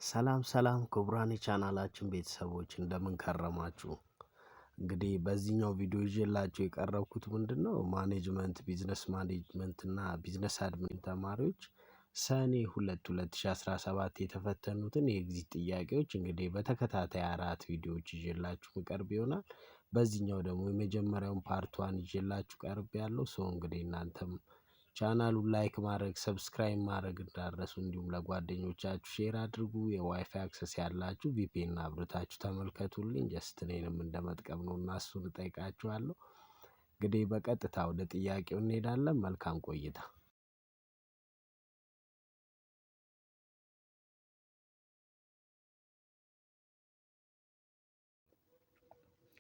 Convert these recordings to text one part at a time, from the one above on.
ሰላም ሰላም ክቡራን የቻናላችን ቤተሰቦች እንደምን ከረማችሁ? እንግዲህ በዚህኛው ቪዲዮ ይዤላችሁ የቀረብኩት ምንድነው ማኔጅመንት ቢዝነስ ማኔጅመንት እና ቢዝነስ አድሚን ተማሪዎች ሰኔ 2 2017 የተፈተኑትን የኤግዚት ጥያቄዎች እንግዲህ በተከታታይ 4 ቪዲዮዎች ይዤላችሁ ቀርብ ይሆናል። በዚህኛው ደግሞ የመጀመሪያውን ፓርት 1 ይዤላችሁ ቀርቤያለሁ። እንግዲህ እናንተም ቻናሉን ላይክ ማድረግ ሰብስክራይብ ማድረግ እንዳትረሱ፣ እንዲሁም ለጓደኞቻችሁ ሼር አድርጉ። የዋይፋይ አክሰስ ያላችሁ ቪፒኤን አብርታችሁ ተመልከቱልኝ። ጀስት እኔንም እንደመጥቀም ነው እና እሱን እጠይቃችኋለሁ። እንግዲህ በቀጥታ ወደ ጥያቄው እንሄዳለን። መልካም ቆይታ።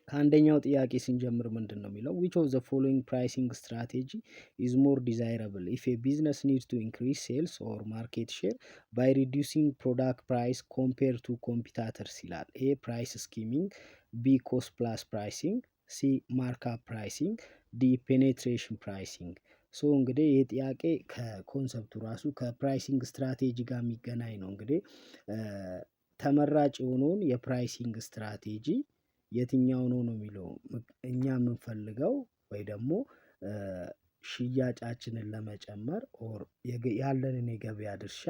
ከአንደኛው ጥያቄ ስንጀምር ምንድን ነው የሚለው which of the following pricing strategy is more desirable if a business needs to increase sales or market share by reducing product price compared to competitors ይላል። A price skimming, B cost plus pricing, C markup pricing, D penetration pricing። እንግዲህ ይህ ጥያቄ ከኮንሰፕቱ ራሱ ከፕራይሲንግ ስትራቴጂ ጋር የሚገናኝ ነው። እንግዲህ ተመራጭ የሆነውን የፕራይሲንግ ስትራቴጂ የትኛው ነው የሚለው እኛ የምንፈልገው ወይ ደግሞ ሽያጫችንን ለመጨመር ኦር ያለንን የገበያ ድርሻ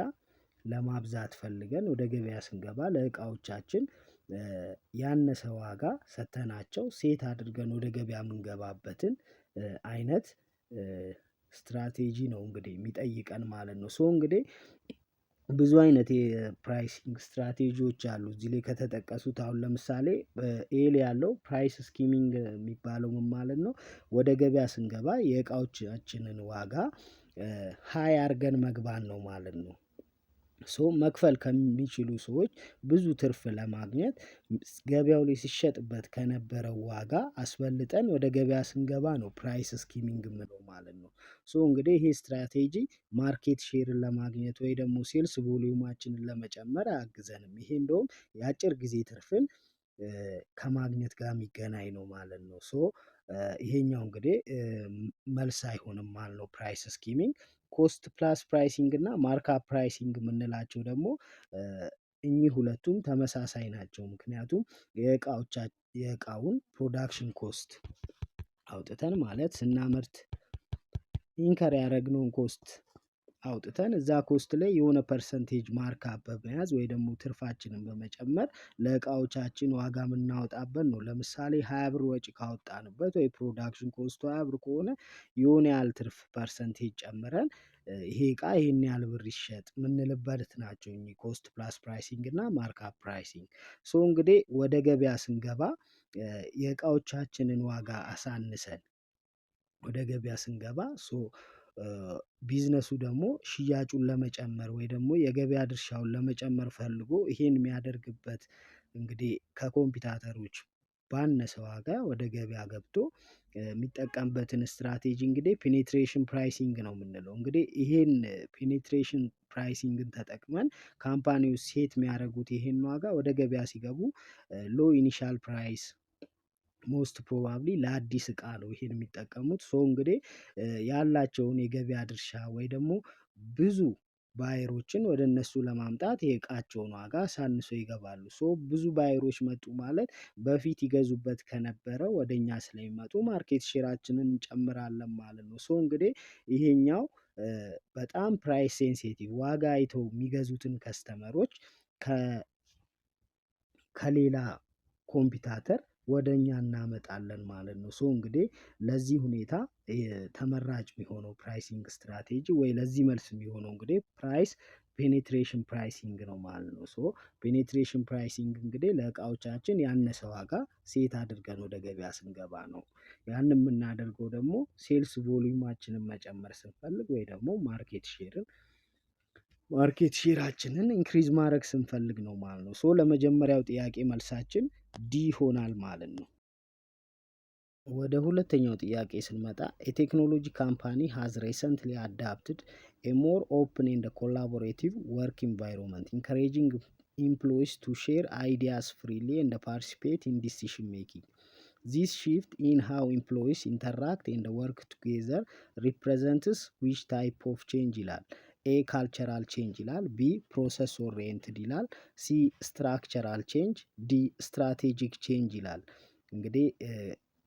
ለማብዛት ፈልገን ወደ ገበያ ስንገባ ለእቃዎቻችን ያነሰ ዋጋ ሰጥተናቸው ሴት አድርገን ወደ ገበያ የምንገባበትን አይነት ስትራቴጂ ነው እንግዲህ የሚጠይቀን ማለት ነው። እንግዲህ ብዙ አይነት የፕራይሲንግ ስትራቴጂዎች አሉ። እዚህ ላይ ከተጠቀሱት አሁን ለምሳሌ ኤል ያለው ፕራይስ ስኪሚንግ የሚባለው ምን ማለት ነው? ወደ ገበያ ስንገባ የእቃዎቻችንን ዋጋ ሃይ አድርገን መግባት ነው ማለት ነው። መክፈል ከሚችሉ ሰዎች ብዙ ትርፍ ለማግኘት ገበያው ላይ ሲሸጥበት ከነበረው ዋጋ አስበልጠን ወደ ገበያ ስንገባ ነው ፕራይስ ስኪሚንግ የምለው ማለት ነው። እንግዲህ ይሄ ስትራቴጂ ማርኬት ሼርን ለማግኘት ወይ ደግሞ ሴልስ ቮሊዩማችንን ለመጨመር አያግዘንም። ይሄ እንደውም የአጭር ጊዜ ትርፍን ከማግኘት ጋር የሚገናኝ ነው ማለት ነው። ይሄኛው እንግዲህ መልስ አይሆንም ማለት ነው። ፕራይስ ስኪሚንግ ኮስት ፕላስ ፕራይሲንግ እና ማርካፕ ፕራይሲንግ የምንላቸው ደግሞ እኚህ ሁለቱም ተመሳሳይ ናቸው። ምክንያቱም የእቃውን ፕሮዳክሽን ኮስት አውጥተን ማለት ስናመርት ኢንከር ያደረግነውን ኮስት አውጥተን እዛ ኮስት ላይ የሆነ ፐርሰንቴጅ ማርካፕ በመያዝ ወይ ደግሞ ትርፋችንን በመጨመር ለእቃዎቻችን ዋጋ የምናወጣበት ነው። ለምሳሌ 20 ብር ወጪ ካወጣንበት ወይ ፕሮዳክሽን ኮስቱ 20 ብር ከሆነ የሆነ ያህል ትርፍ ፐርሰንቴጅ ጨምረን ይሄ እቃ ይሄን ያህል ብር ይሸጥ የምንልበት ናቸው እኚህ ኮስት ፕላስ ፕራይሲንግ እና ማርካፕ ፕራይሲንግ። እንግዲህ ወደ ገበያ ስንገባ የእቃዎቻችንን ዋጋ አሳንሰን ወደ ገበያ ስንገባ ቢዝነሱ ደግሞ ሽያጩን ለመጨመር ወይ ደግሞ የገበያ ድርሻውን ለመጨመር ፈልጎ ይሄን የሚያደርግበት እንግዲህ ከኮምፒውተሮች ባነሰ ዋጋ ወደ ገበያ ገብቶ የሚጠቀምበትን ስትራቴጂ እንግዲህ ፔኔትሬሽን ፕራይሲንግ ነው የምንለው። እንግዲህ ይሄን ፔኔትሬሽን ፕራይሲንግን ተጠቅመን ካምፓኒው ሴት የሚያደርጉት ይሄን ዋጋ ወደ ገበያ ሲገቡ ሎ ኢኒሻል ፕራይስ ሞስት ፕሮባብሊ ለአዲስ እቃ ነው ይሄን የሚጠቀሙት። እንግዲህ ያላቸውን የገበያ ድርሻ ወይ ደግሞ ብዙ ባየሮችን ወደ እነሱ ለማምጣት የእቃቸውን ዋጋ አሳንሰው ይገባሉ። ብዙ ባየሮች መጡ ማለት በፊት ይገዙበት ከነበረው ወደ እኛ ስለሚመጡ ማርኬት ሼራችንን እንጨምራለን ማለት ነው። እንግዲህ ይሄኛው በጣም ፕራይስ ሴንሲቲቭ ዋጋ አይተው የሚገዙትን ከስተመሮች ከሌላ ኮምፒውተር ወደ እኛ እናመጣለን ማለት ነው። እንግዲህ ለዚህ ሁኔታ ተመራጭ የሚሆነው ፕራይሲንግ ስትራቴጂ ወይ ለዚህ መልስ የሚሆነው እንግዲህ ፕራይስ ፔኔትሬሽን ፕራይሲንግ ነው ማለት ነው። ፔኔትሬሽን ፕራይሲንግ እንግዲህ ለእቃዎቻችን ያነሰ ዋጋ ሴት አድርገን ወደ ገበያ ስንገባ ነው። ያንን የምናደርገው ደግሞ ሴልስ ቮሊዩማችንን መጨመር ስንፈልግ ወይ ደግሞ ማርኬት ሼራችንን ኢንክሪዝ ማድረግ ስንፈልግ ነው ማለት ነው። ለመጀመሪያው ጥያቄ መልሳችን ዲ ይሆናል ማለት ነው። ወደ ሁለተኛው ጥያቄ ስንመጣ የቴክኖሎጂ ካምፓኒ ሃዝ ሪሰንትሊ አዳፕትድ ኤ ሞር ኦፕን ኤንድ ኮላቦሬቲቭ ወርክ ኢንቫይሮንመንት ኢንካሬጂንግ ኢምፕሎይስ ቱ ሼር አይዲያስ ፍሪሊ ኤንድ ፓርቲሲፔት ኢን ዲሲሽን ሜኪንግ ዚስ shift in how employees interact and work together represents which type of change ይላል። ኤ ካልቸራል ቼንጅ ይላል፣ ቢ ፕሮሰስ ኦሪየንትድ ይላል፣ ሲ ስትራክቸራል ቼንጅ፣ ዲ ስትራቴጂክ ቼንጅ ይላል። እንግዲህ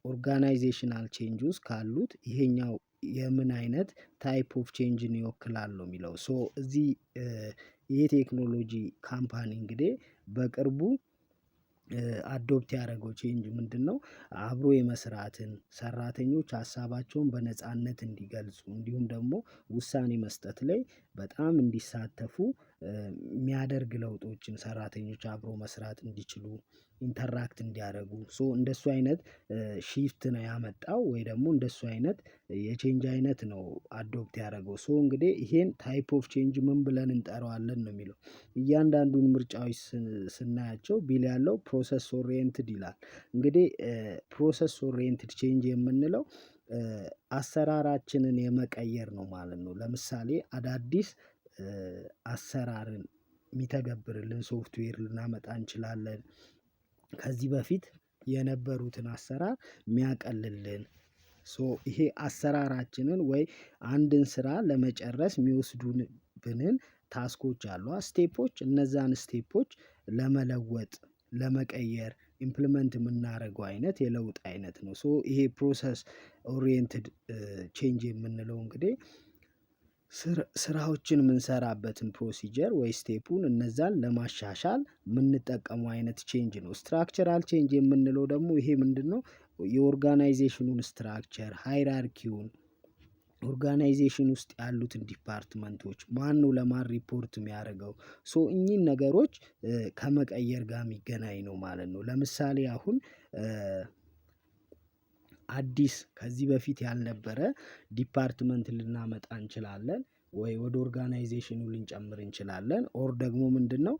ኦርጋናይዜሽናል ቼንጅ ውስጥ ካሉት ይሄኛው የምን አይነት ታይፕ ኦፍ ቼንጅን ይወክላል ነው የሚለው። ሶ እዚህ ይሄ ቴክኖሎጂ ካምፓኒ እንግዲህ በቅርቡ አዶፕት ያደረገው ቼንጅ ምንድን ነው? አብሮ የመስራትን፣ ሰራተኞች ሀሳባቸውን በነፃነት እንዲገልጹ እንዲሁም ደግሞ ውሳኔ መስጠት ላይ በጣም እንዲሳተፉ የሚያደርግ ለውጦችን፣ ሰራተኞች አብሮ መስራት እንዲችሉ፣ ኢንተራክት እንዲያደርጉ እንደሱ አይነት ሺፍት ነው ያመጣው ወይ ደግሞ እንደሱ አይነት የቼንጅ አይነት ነው አዶፕት ያደረገው። እንግዲህ ይሄን ታይፕ ኦፍ ቼንጅ ምን ብለን እንጠራዋለን ነው የሚለው። እያንዳንዱን ምርጫዎች ስናያቸው ቢል ያለው ፕሮሰስ ኦሪየንትድ ይላል። እንግዲህ ፕሮሰስ ኦሪየንትድ ቼንጅ የምንለው አሰራራችንን የመቀየር ነው ማለት ነው። ለምሳሌ አዳዲስ አሰራርን የሚተገብርልን ሶፍትዌር ልናመጣ እንችላለን። ከዚህ በፊት የነበሩትን አሰራር የሚያቀልልን ይሄ አሰራራችንን ወይ አንድን ስራ ለመጨረስ የሚወስዱብንን ታስኮች አሉ፣ ስቴፖች፣ እነዛን ስቴፖች ለመለወጥ ለመቀየር ኢምፕሊመንት የምናደርገው አይነት የለውጥ አይነት ነው። ይሄ ፕሮሰስ ኦሪየንትድ ቼንጅ የምንለው እንግዲህ ስራዎችን የምንሰራበትን ፕሮሲጀር ወይ ስቴፑን እነዛን ለማሻሻል የምንጠቀመው አይነት ቼንጅ ነው። ስትራክቸራል ቼንጅ የምንለው ደግሞ ይሄ ምንድን ነው? የኦርጋናይዜሽኑን ስትራክቸር ሃይራርኪውን፣ ኦርጋናይዜሽን ውስጥ ያሉትን ዲፓርትመንቶች ማን ነው ለማን ሪፖርት የሚያደርገው፣ እኚህን ነገሮች ከመቀየር ጋር የሚገናኝ ነው ማለት ነው። ለምሳሌ አሁን አዲስ ከዚህ በፊት ያልነበረ ዲፓርትመንት ልናመጣ እንችላለን ወይ ወደ ኦርጋናይዜሽኑ ልንጨምር እንችላለን። ኦር ደግሞ ምንድነው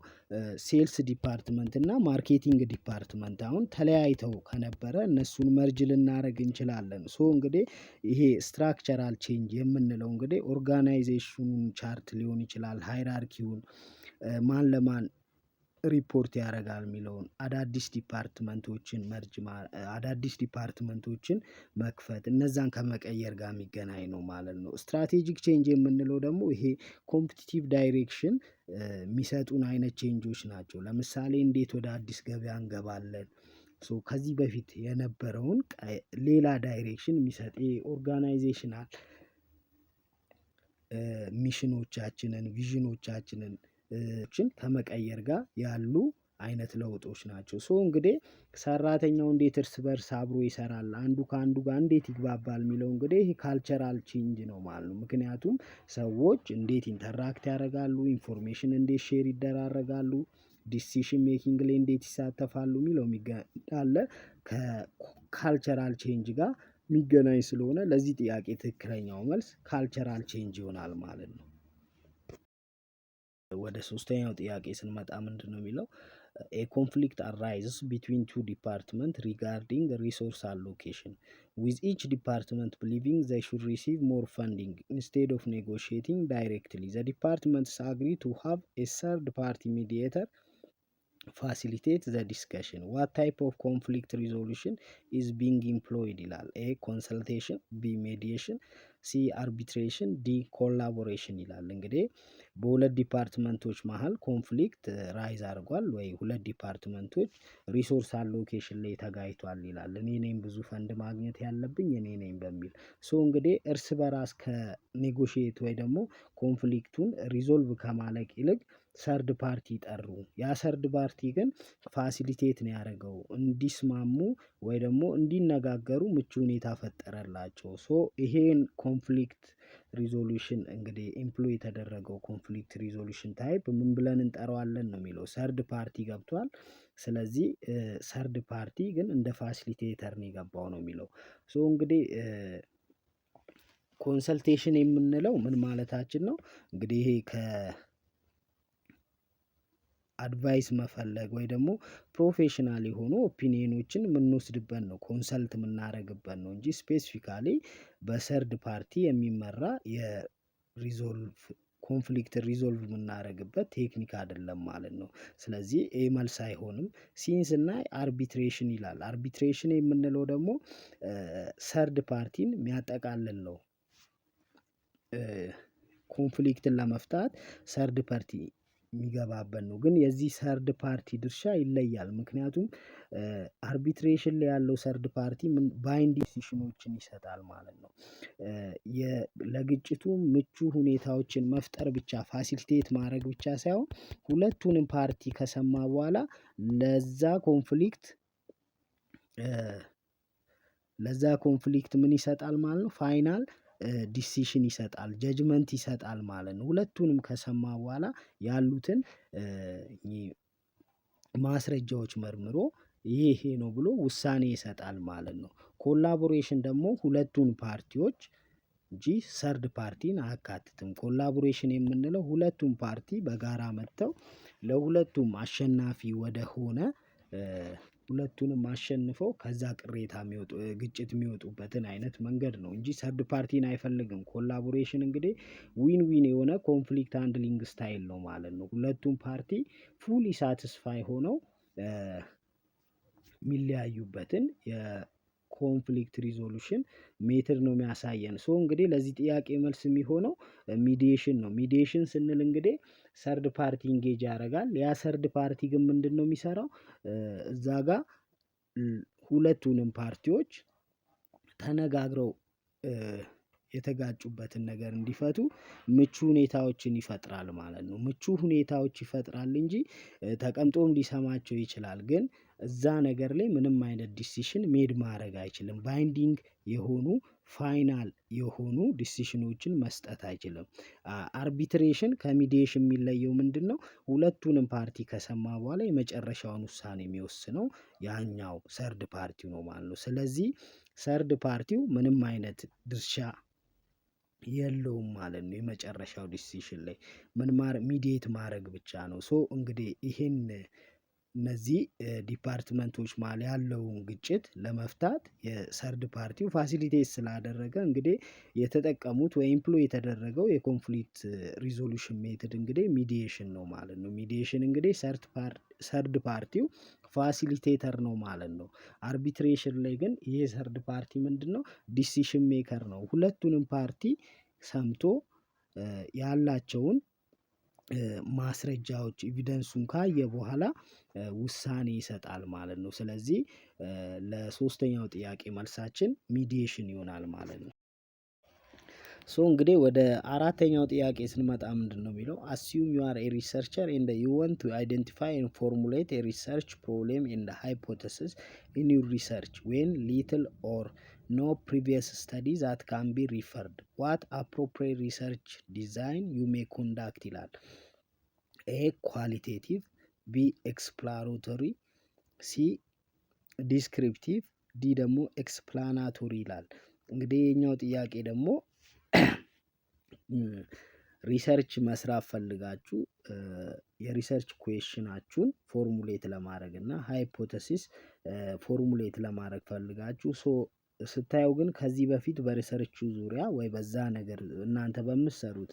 ሴልስ ዲፓርትመንት እና ማርኬቲንግ ዲፓርትመንት አሁን ተለያይተው ከነበረ እነሱን መርጅ ልናደርግ እንችላለን። እንግዲህ ይሄ ስትራክቸራል ቼንጅ የምንለው እንግዲህ ኦርጋናይዜሽኑን ቻርት ሊሆን ይችላል፣ ሃይራርኪውን ማን ለማን ሪፖርት ያደርጋል የሚለውን አዳዲስ ዲፓርትመንቶችን መክፈት እነዛን ከመቀየር ጋር የሚገናኝ ነው ማለት ነው። ስትራቴጂክ ቼንጅ የምንለው ደግሞ ይሄ ኮምፒቲቲቭ ዳይሬክሽን የሚሰጡን አይነት ቼንጆች ናቸው። ለምሳሌ እንዴት ወደ አዲስ ገበያ እንገባለን፣ ከዚህ በፊት የነበረውን ሌላ ዳይሬክሽን የሚሰጥ ኦርጋናይዜሽናል ሚሽኖቻችንን፣ ቪዥኖቻችንን ከመቀየር ጋር ያሉ አይነት ለውጦች ናቸው። እንግዲህ ሰራተኛው እንዴት እርስ በርስ አብሮ ይሰራል፣ አንዱ ከአንዱ ጋር እንዴት ይግባባል የሚለው እንግዲህ ይሄ ካልቸራል ቼንጅ ነው ማለት ነው። ምክንያቱም ሰዎች እንዴት ኢንተራክት ያደርጋሉ፣ ኢንፎርሜሽን እንዴት ሼር ይደራረጋሉ፣ ዲሲሽን ሜኪንግ ላይ እንዴት ይሳተፋሉ የሚለው እንዳለ ከካልቸራል ቼንጅ ጋር የሚገናኝ ስለሆነ ለዚህ ጥያቄ ትክክለኛው መልስ ካልቸራል ቼንጅ ይሆናል ማለት ነው። ወደ ሶስተኛው ጥያቄ ስንመጣ ምንድን ነው የሚለው? ኤ ኮንፍሊክት አራይዝስ ቢትዊን ቱ ዲፓርትመንት ሪጋርዲንግ ሪሶርስ አሎኬሽን ዊዝ ኢች ዲፓርትመንት ቢሊቪንግ ዘይ ሹድ ሪሲቭ ሞር ፈንዲንግ ኢንስቴድ ኦፍ ኔጎሽቲንግ ዳይሬክትሊ ዘ ዲፓርትመንትስ አግሪ ቱ ሃቭ ኤ ሰርድ ፓርቲ ሚዲየተር ፋሲሊቴት ዘ ዲስከሽን ዋት ታይፕ ኦፍ ኮንፍሊክት ሪዞሉሽን ኢዝ ቢንግ ኢምፕሎይድ ይላል። ኤ ኮንሰልቴሽን፣ ቢ ሜዲዬሽን፣ ሲ አርቢትሬሽን፣ ዲ ኮላቦሬሽን ይላል። እንግዲህ በሁለት ዲፓርትመንቶች መሀል ኮንፍሊክት ራይዝ አድርጓል ወይ ሁለት ዲፓርትመንቶች ሪሶርስ አሎኬሽን ላይ ተጋይቷል ይላል። እኔ ነኝ ብዙ ፈንድ ማግኘት ያለብኝ እኔ ነኝ በሚል እንግዲህ እርስ በራስ ከኔጎሽየት ወይ ደግሞ ኮንፍሊክቱን ሪዞልቭ ከማለቅ ይልቅ ሰርድ ፓርቲ ጠሩ። ያ ሰርድ ፓርቲ ግን ፋሲሊቴት ነው ያደረገው፣ እንዲስማሙ ወይ ደግሞ እንዲነጋገሩ ምቹ ሁኔታ ፈጠረላቸው። ይሄን ኮንፍሊክት ሪዞሉሽን እንግዲህ ኤምፕሎይ የተደረገው ኮንፍሊክት ሪዞሉሽን ታይፕ ምን ብለን እንጠራዋለን ነው የሚለው። ሰርድ ፓርቲ ገብቷል። ስለዚህ ሰርድ ፓርቲ ግን እንደ ፋሲሊቴተር ነው የገባው ነው የሚለው። እንግዲህ ኮንሰልቴሽን የምንለው ምን ማለታችን ነው? እንግዲህ ይሄ አድቫይስ መፈለግ ወይ ደግሞ ፕሮፌሽናል የሆኑ ኦፒኒየኖችን የምንወስድበት ነው፣ ኮንሰልት የምናደርግበት ነው እንጂ ስፔሲፊካሊ በሰርድ ፓርቲ የሚመራ የሪዞልቭ ኮንፍሊክት ሪዞልቭ የምናደርግበት ቴክኒክ አይደለም ማለት ነው። ስለዚህ ይህ መልስ አይሆንም። ሲንስ እና አርቢትሬሽን ይላል። አርቢትሬሽን የምንለው ደግሞ ሰርድ ፓርቲን የሚያጠቃልል ነው። ኮንፍሊክትን ለመፍታት ሰርድ ፓርቲ የሚገባበት ነው። ግን የዚህ ሰርድ ፓርቲ ድርሻ ይለያል። ምክንያቱም አርቢትሬሽን ላይ ያለው ሰርድ ፓርቲ ባይንዲንግ ዲሲሽኖችን ይሰጣል ማለት ነው። ለግጭቱ ምቹ ሁኔታዎችን መፍጠር ብቻ ፋሲሊቴት ማድረግ ብቻ ሳይሆን ሁለቱንም ፓርቲ ከሰማ በኋላ ለዛ ኮንፍሊክት ምን ይሰጣል ማለት ነው? ፋይናል ዲሲሽን ይሰጣል፣ ጀጅመንት ይሰጣል ማለት ነው። ሁለቱንም ከሰማ በኋላ ያሉትን ማስረጃዎች መርምሮ ይሄ ነው ብሎ ውሳኔ ይሰጣል ማለት ነው። ኮላቦሬሽን ደግሞ ሁለቱን ፓርቲዎች እንጂ ሰርድ ፓርቲን አያካትትም። ኮላቦሬሽን የምንለው ሁለቱም ፓርቲ በጋራ መጥተው ለሁለቱም አሸናፊ ወደሆነ ሁለቱንም አሸንፈው ከዛ ቅሬታ ግጭት የሚወጡበትን አይነት መንገድ ነው እንጂ ሰርድ ፓርቲን አይፈልግም። ኮላቦሬሽን እንግዲህ ዊን ዊን የሆነ ኮንፍሊክት ሃንድሊንግ ስታይል ነው ማለት ነው። ሁለቱም ፓርቲ ፉሊ ሳቲስፋይ ሆነው የሚለያዩበትን የኮንፍሊክት ሪዞሉሽን ሜትድ ነው የሚያሳየን። ሶ እንግዲህ ለዚህ ጥያቄ መልስ የሚሆነው ሚዲዬሽን ነው። ሚዲዬሽን ስንል እንግዲህ ሰርድ ፓርቲ ኢንጌጅ ያደርጋል። ያ ሰርድ ፓርቲ ግን ምንድነው የሚሰራው? እዛ ጋር ሁለቱንም ፓርቲዎች ተነጋግረው የተጋጩበትን ነገር እንዲፈቱ ምቹ ሁኔታዎችን ይፈጥራል ማለት ነው። ምቹ ሁኔታዎች ይፈጥራል እንጂ ተቀምጦም ሊሰማቸው ይችላል። ግን እዛ ነገር ላይ ምንም አይነት ዲሲሽን ሜድ ማድረግ አይችልም። ባይንዲንግ የሆኑ ፋይናል የሆኑ ዲሲሽኖችን መስጠት አይችልም። አርቢትሬሽን ከሚዲዬሽን የሚለየው ምንድነው? ሁለቱንም ፓርቲ ከሰማ በኋላ የመጨረሻውን ውሳኔ የሚወስነው ያኛው ሰርድ ፓርቲው ነው ማለት ነው። ስለዚህ ሰርድ ፓርቲው ምንም አይነት ድርሻ የለውም ማለት ነው። የመጨረሻው ዲሲሽን ላይ ሚዲዬት ማድረግ ብቻ ነው። ሶ እንግዲህ እነዚህ ዲፓርትመንቶች መሃል ያለውን ግጭት ለመፍታት የሰርድ ፓርቲው ፋሲሊቴት ስላደረገ እንግዲህ የተጠቀሙት ወይ ኢምፕሎይ የተደረገው የኮንፍሊክት ሪዞሉሽን ሜትድ እንግዲህ ሚዲዬሽን ነው ማለት ነው። ሚዲዬሽን እንግዲህ ሰርድ ፓርቲው ፋሲሊቴተር ነው ማለት ነው። አርቢትሬሽን ላይ ግን ይሄ ሰርድ ፓርቲ ምንድነው? ዲሲሽን ሜከር ነው። ሁለቱንም ፓርቲ ሰምቶ ያላቸውን ማስረጃዎች ኤቪደንሱን ካየ በኋላ ውሳኔ ይሰጣል ማለት ነው። ስለዚህ ለሶስተኛው ጥያቄ መልሳችን ሚዲዬሽን ይሆናል ማለት ነው። ሶ እንግዲህ ወደ አራተኛው ጥያቄ ስንመጣ ምንድነው የሚለው? አስዩም ዩ አር ኤ ሪሰርቸር ኤንድ ዩ ዋንት ቱ አይደንቲፋይ ኤንድ ፎርሙሌት ኤ ሪሰርች ፕሮብሌም ኤንድ ሃይፖቴሲስ ኢን ዩር ሪሰርች ዌን ሊትል ኦር ኖ ፕሪቪየስ ስተዲ ዛት ካን ቢ ሪፈርድ ዋት አፕሮፕሪየት ሪሰርች ዲዛይን ዩ ሜይ ኮንዳክት ይላል። ኤ ኳሊቴቲቭ፣ ቢ ኤክስፕሎራቶሪ፣ ሲ ዲስክሪፕቲቭ፣ ዲ ደግሞ ኤክስፕላናቶሪ ይላል። እንግዲህ የኛው ጥያቄ ደግሞ ሪሰርች መስራት ፈልጋችሁ የሪሰርች ኩዌሽናችሁን ፎርሙሌት ለማድረግ እና ሃይፖቴሲስ ፎርሙሌት ለማድረግ ፈልጋችሁ ስታየው ግን ከዚህ በፊት በሪሰርቹ ዙሪያ ወይ በዛ ነገር እናንተ በምትሰሩት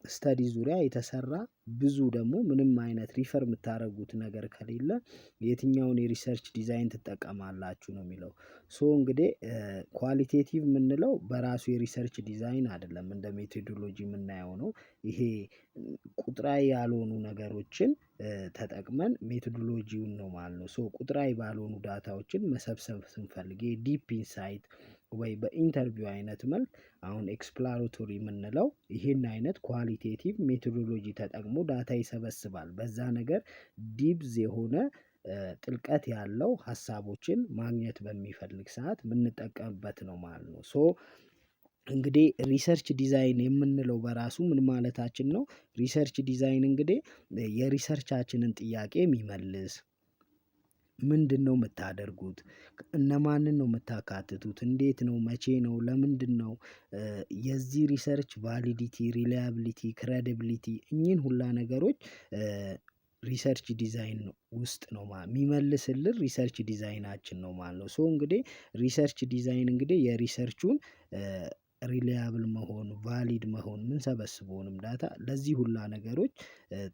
ስተዲ ዙሪያ የተሰራ ብዙ ደግሞ ምንም አይነት ሪፈር የምታደርጉት ነገር ከሌለ የትኛውን የሪሰርች ዲዛይን ትጠቀማላችሁ ነው የሚለው። ሶ እንግዲህ ኳሊቴቲቭ የምንለው በራሱ የሪሰርች ዲዛይን አይደለም፣ እንደ ሜቶዶሎጂ የምናየው ነው። ይሄ ቁጥራዊ ያልሆኑ ነገሮችን ተጠቅመን ሜቶዶሎጂውን ነው ማለት ነው። ሶ ቁጥራዊ ባልሆኑ ዳታዎችን መሰብሰብ ስንፈልግ ዲፕ ኢንሳይት ወይ በኢንተርቪው አይነት መልክ አሁን ኤክስፕሎራቶሪ የምንለው ይሄን አይነት ኳሊቴቲቭ ሜቶዶሎጂ ተጠቅሞ ዳታ ይሰበስባል። በዛ ነገር ዲፕዝ የሆነ ጥልቀት ያለው ሀሳቦችን ማግኘት በሚፈልግ ሰዓት የምንጠቀምበት ነው ማለት ነው። ሶ እንግዲህ ሪሰርች ዲዛይን የምንለው በራሱ ምን ማለታችን ነው? ሪሰርች ዲዛይን እንግዲህ የሪሰርቻችንን ጥያቄ የሚመልስ ምንድነው የምታደርጉት? እነማንን ነው የምታካትቱት? እንዴት ነው? መቼ ነው? ለምንድነው? የዚህ ሪሰርች ቫሊዲቲ፣ ሪላያቢሊቲ፣ ክሬዲቢሊቲ እኚህን ሁላ ነገሮች ሪሰርች ዲዛይን ውስጥ ነው የሚመልስልን ሪሰርች ዲዛይናችን ነው ማለት ነው። ሶ እንግዲህ ሪሰርች ዲዛይን እንግዲህ የሪሰርቹን ሪላያብል መሆን፣ ቫሊድ መሆን፣ የምንሰበስበውንም ዳታ ለዚህ ሁላ ነገሮች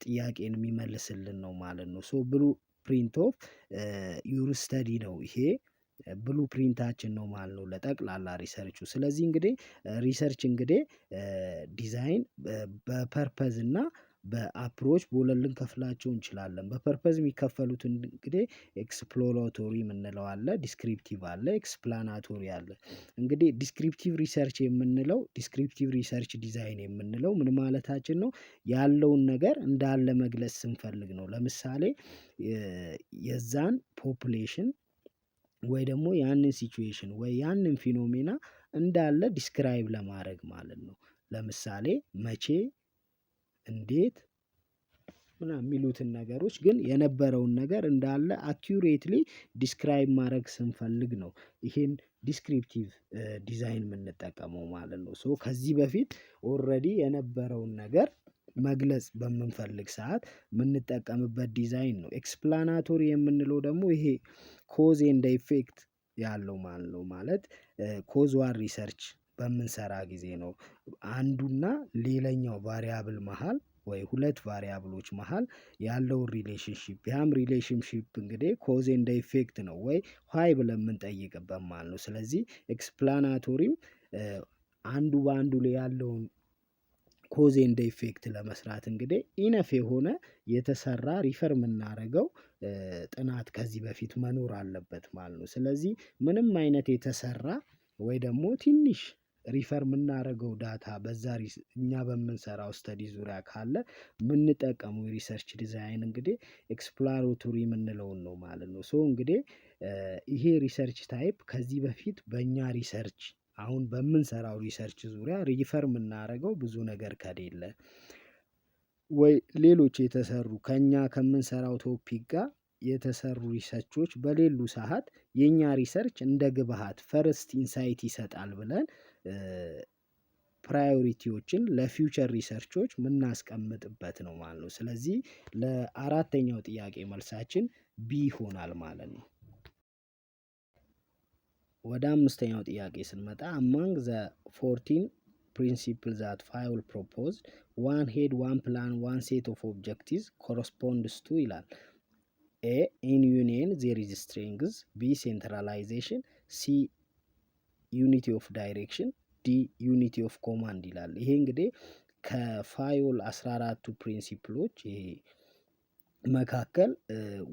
ጥያቄን የሚመልስልን ነው ማለት ነው። ሶ ብሉ ፕሪንት ኦፍ ዩር ስተዲ ነው ይሄ ብሉ ፕሪንታችን ነው ማለት ነው ለጠቅላላ ሪሰርቹ። ስለዚህ እንግዲህ ሪሰርች እንግዲህ ዲዛይን በፐርፐዝ እና በአፕሮች በሁለት ልንከፍላቸው እንችላለን። በፐርፐዝ የሚከፈሉትን እንግዲህ ኤክስፕሎራቶሪ የምንለው አለ፣ ዲስክሪፕቲቭ አለ፣ ኤክስፕላናቶሪ አለ። እንግዲህ ዲስክሪፕቲቭ ሪሰርች የምንለው ዲስክሪፕቲቭ ሪሰርች ዲዛይን የምንለው ምን ማለታችን ነው? ያለውን ነገር እንዳለ መግለጽ ስንፈልግ ነው። ለምሳሌ የዛን ፖፑሌሽን ወይ ደግሞ ያንን ሲቹዌሽን ወይ ያንን ፊኖሜና እንዳለ ዲስክራይብ ለማድረግ ማለት ነው። ለምሳሌ መቼ፣ እንዴት ምናምን የሚሉትን ነገሮች ግን የነበረውን ነገር እንዳለ አኪዩሬትሊ ዲስክራይብ ማድረግ ስንፈልግ ነው ይሄን ዲስክሪፕቲቭ ዲዛይን የምንጠቀመው ማለት ነው። ሶ ከዚህ በፊት ኦልሬዲ የነበረውን ነገር መግለጽ በምንፈልግ ሰዓት የምንጠቀምበት ዲዛይን ነው። ኤክስፕላናቶሪ የምንለው ደግሞ ይሄ ኮዝ ኤንድ ኢፌክት ያለው ማለት ነው። ማለት ኮዝ ዋር ሪሰርች በምንሰራ ጊዜ ነው አንዱና ሌላኛው ቫሪያብል መሃል ወይ ሁለት ቫሪያብሎች መሃል ያለውን ሪሌሽንሺፕ፣ ያም ሪሌሽንሺፕ እንግዲህ ኮዝ ኤንድ ኢፌክት ነው ወይ ዋይ ብለን የምንጠይቅበት ማለት ነው። ስለዚህ ኤክስፕላናቶሪም አንዱ በአንዱ ላይ ያለውን ኮዝ ኤንድ ኢፌክት ለመስራት እንግዲህ ኢነፍ የሆነ የተሰራ ሪፈር የምናደርገው ጥናት ከዚህ በፊት መኖር አለበት ማለት ነው። ስለዚህ ምንም አይነት የተሰራ ወይ ደግሞ ትንሽ ሪፈር የምናደርገው ዳታ በዛ እኛ በምንሰራው ስተዲ ዙሪያ ካለ የምንጠቀመው የሪሰርች ዲዛይን እንግዲህ ኤክስፕሎራቶሪ የምንለውን ነው ማለት ነው። ሶ እንግዲህ ይሄ ሪሰርች ታይፕ ከዚህ በፊት በእኛ ሪሰርች አሁን በምንሰራው ሪሰርች ዙሪያ ሪፈር የምናደርገው ብዙ ነገር ከሌለ ወይ ሌሎች የተሰሩ ከኛ ከምንሰራው ቶፒክ ጋር የተሰሩ ሪሰርቾች በሌሉ ሰዓት የኛ ሪሰርች እንደ ግብአት ፈርስት ኢንሳይት ይሰጣል ብለን ፕራዮሪቲዎችን ለፊውቸር ሪሰርቾች የምናስቀምጥበት ነው ማለት ነው። ስለዚህ ለአራተኛው ጥያቄ መልሳችን ቢ ይሆናል ማለት ነው። ወደ አምስተኛው ጥያቄ ስንመጣ among the 14 principles that Fayol proposed, one head, one plan, one set of objectives corresponds to ይላል። ኤ in union there is strength, B centralization፣ C unity of direction፣ ዲ unity of command ይላል። ይሄ እንግዲህ ከፋዮል 14ቱ ፕሪንሲፕሎች ይሄ መካከል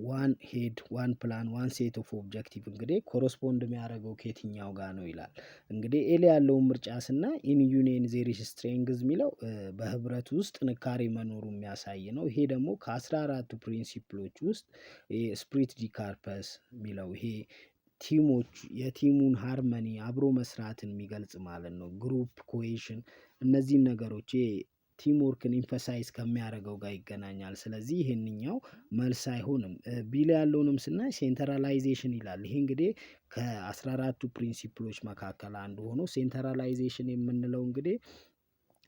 ዋን ሄድ፣ ዋን ፕላን፣ ዋን ሴት ኦፍ ኦብጀክቲቭ እንግዲህ ኮረስፖንድ የሚያደርገው ከየትኛው ጋር ነው ይላል። እንግዲህ ኤል ያለውን ምርጫ ስና ኢን ዩኒየን ዜር ኢዝ ስትሬንግዝ የሚለው በህብረት ውስጥ ጥንካሬ መኖሩ የሚያሳይ ነው። ይሄ ደግሞ ከ14ቱ ፕሪንሲፕሎች ውስጥ ስፕሪት ዲ ካርፐስ የሚለው ይሄ ቲሞች የቲሙን ሃርመኒ አብሮ መስራትን የሚገልጽ ማለት ነው። ግሩፕ ኮሄሽን እነዚህን ነገሮች ቲም ወርክን ኢንፈሳይዝ ከሚያደርገው ጋር ይገናኛል። ስለዚህ ይሄንኛው መልስ አይሆንም። ቢል ያለውንም ስናይ ሴንትራላይዜሽን ይላል። ይሄ እንግዲህ ከ14ቱ ፕሪንሲፕሎች መካከል አንዱ ሆኖ ሴንትራላይዜሽን የምንለው እንግዲህ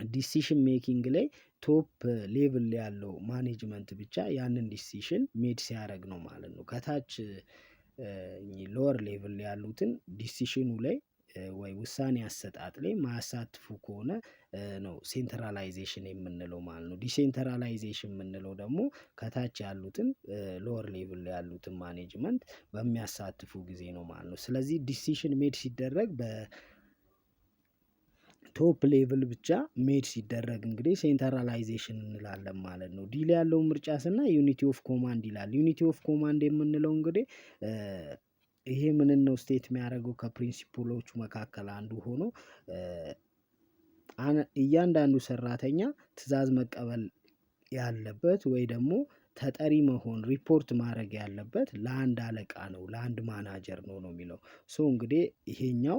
ዲሲሽን ሜኪንግ ላይ ቶፕ ሌቭል ያለው ማኔጅመንት ብቻ ያንን ዲሲሽን ሜድ ሲያደርግ ነው ማለት ነው። ከታች ሎወር ሌቭል ያሉትን ዲሲሽኑ ላይ ወይ ውሳኔ አሰጣጥ ላይ ማያሳትፉ ከሆነ ነው ሴንትራላይዜሽን የምንለው ማለት ነው። ዲሴንትራላይዜሽን የምንለው ደግሞ ከታች ያሉትን ሎወር ሌቭል ያሉትን ማኔጅመንት በሚያሳትፉ ጊዜ ነው ማለት ነው። ስለዚህ ዲሲሽን ሜድ ሲደረግ በቶፕ ሌቭል ብቻ ሜድ ሲደረግ እንግዲህ ሴንትራላይዜሽን እንላለን ማለት ነው። ዲል ያለውን ምርጫ ስና ዩኒቲ ኦፍ ኮማንድ ይላል። ዩኒቲ ኦፍ ኮማንድ የምንለው እንግዲህ ይሄ ምንን ነው ስቴት የሚያደርገው ከፕሪንሲፕሎቹ መካከል አንዱ ሆኖ እያንዳንዱ ሰራተኛ ትዕዛዝ መቀበል ያለበት ወይ ደግሞ ተጠሪ መሆን ሪፖርት ማድረግ ያለበት ለአንድ አለቃ ነው፣ ለአንድ ማናጀር ነው የሚለው። ሶ እንግዲህ ይሄኛው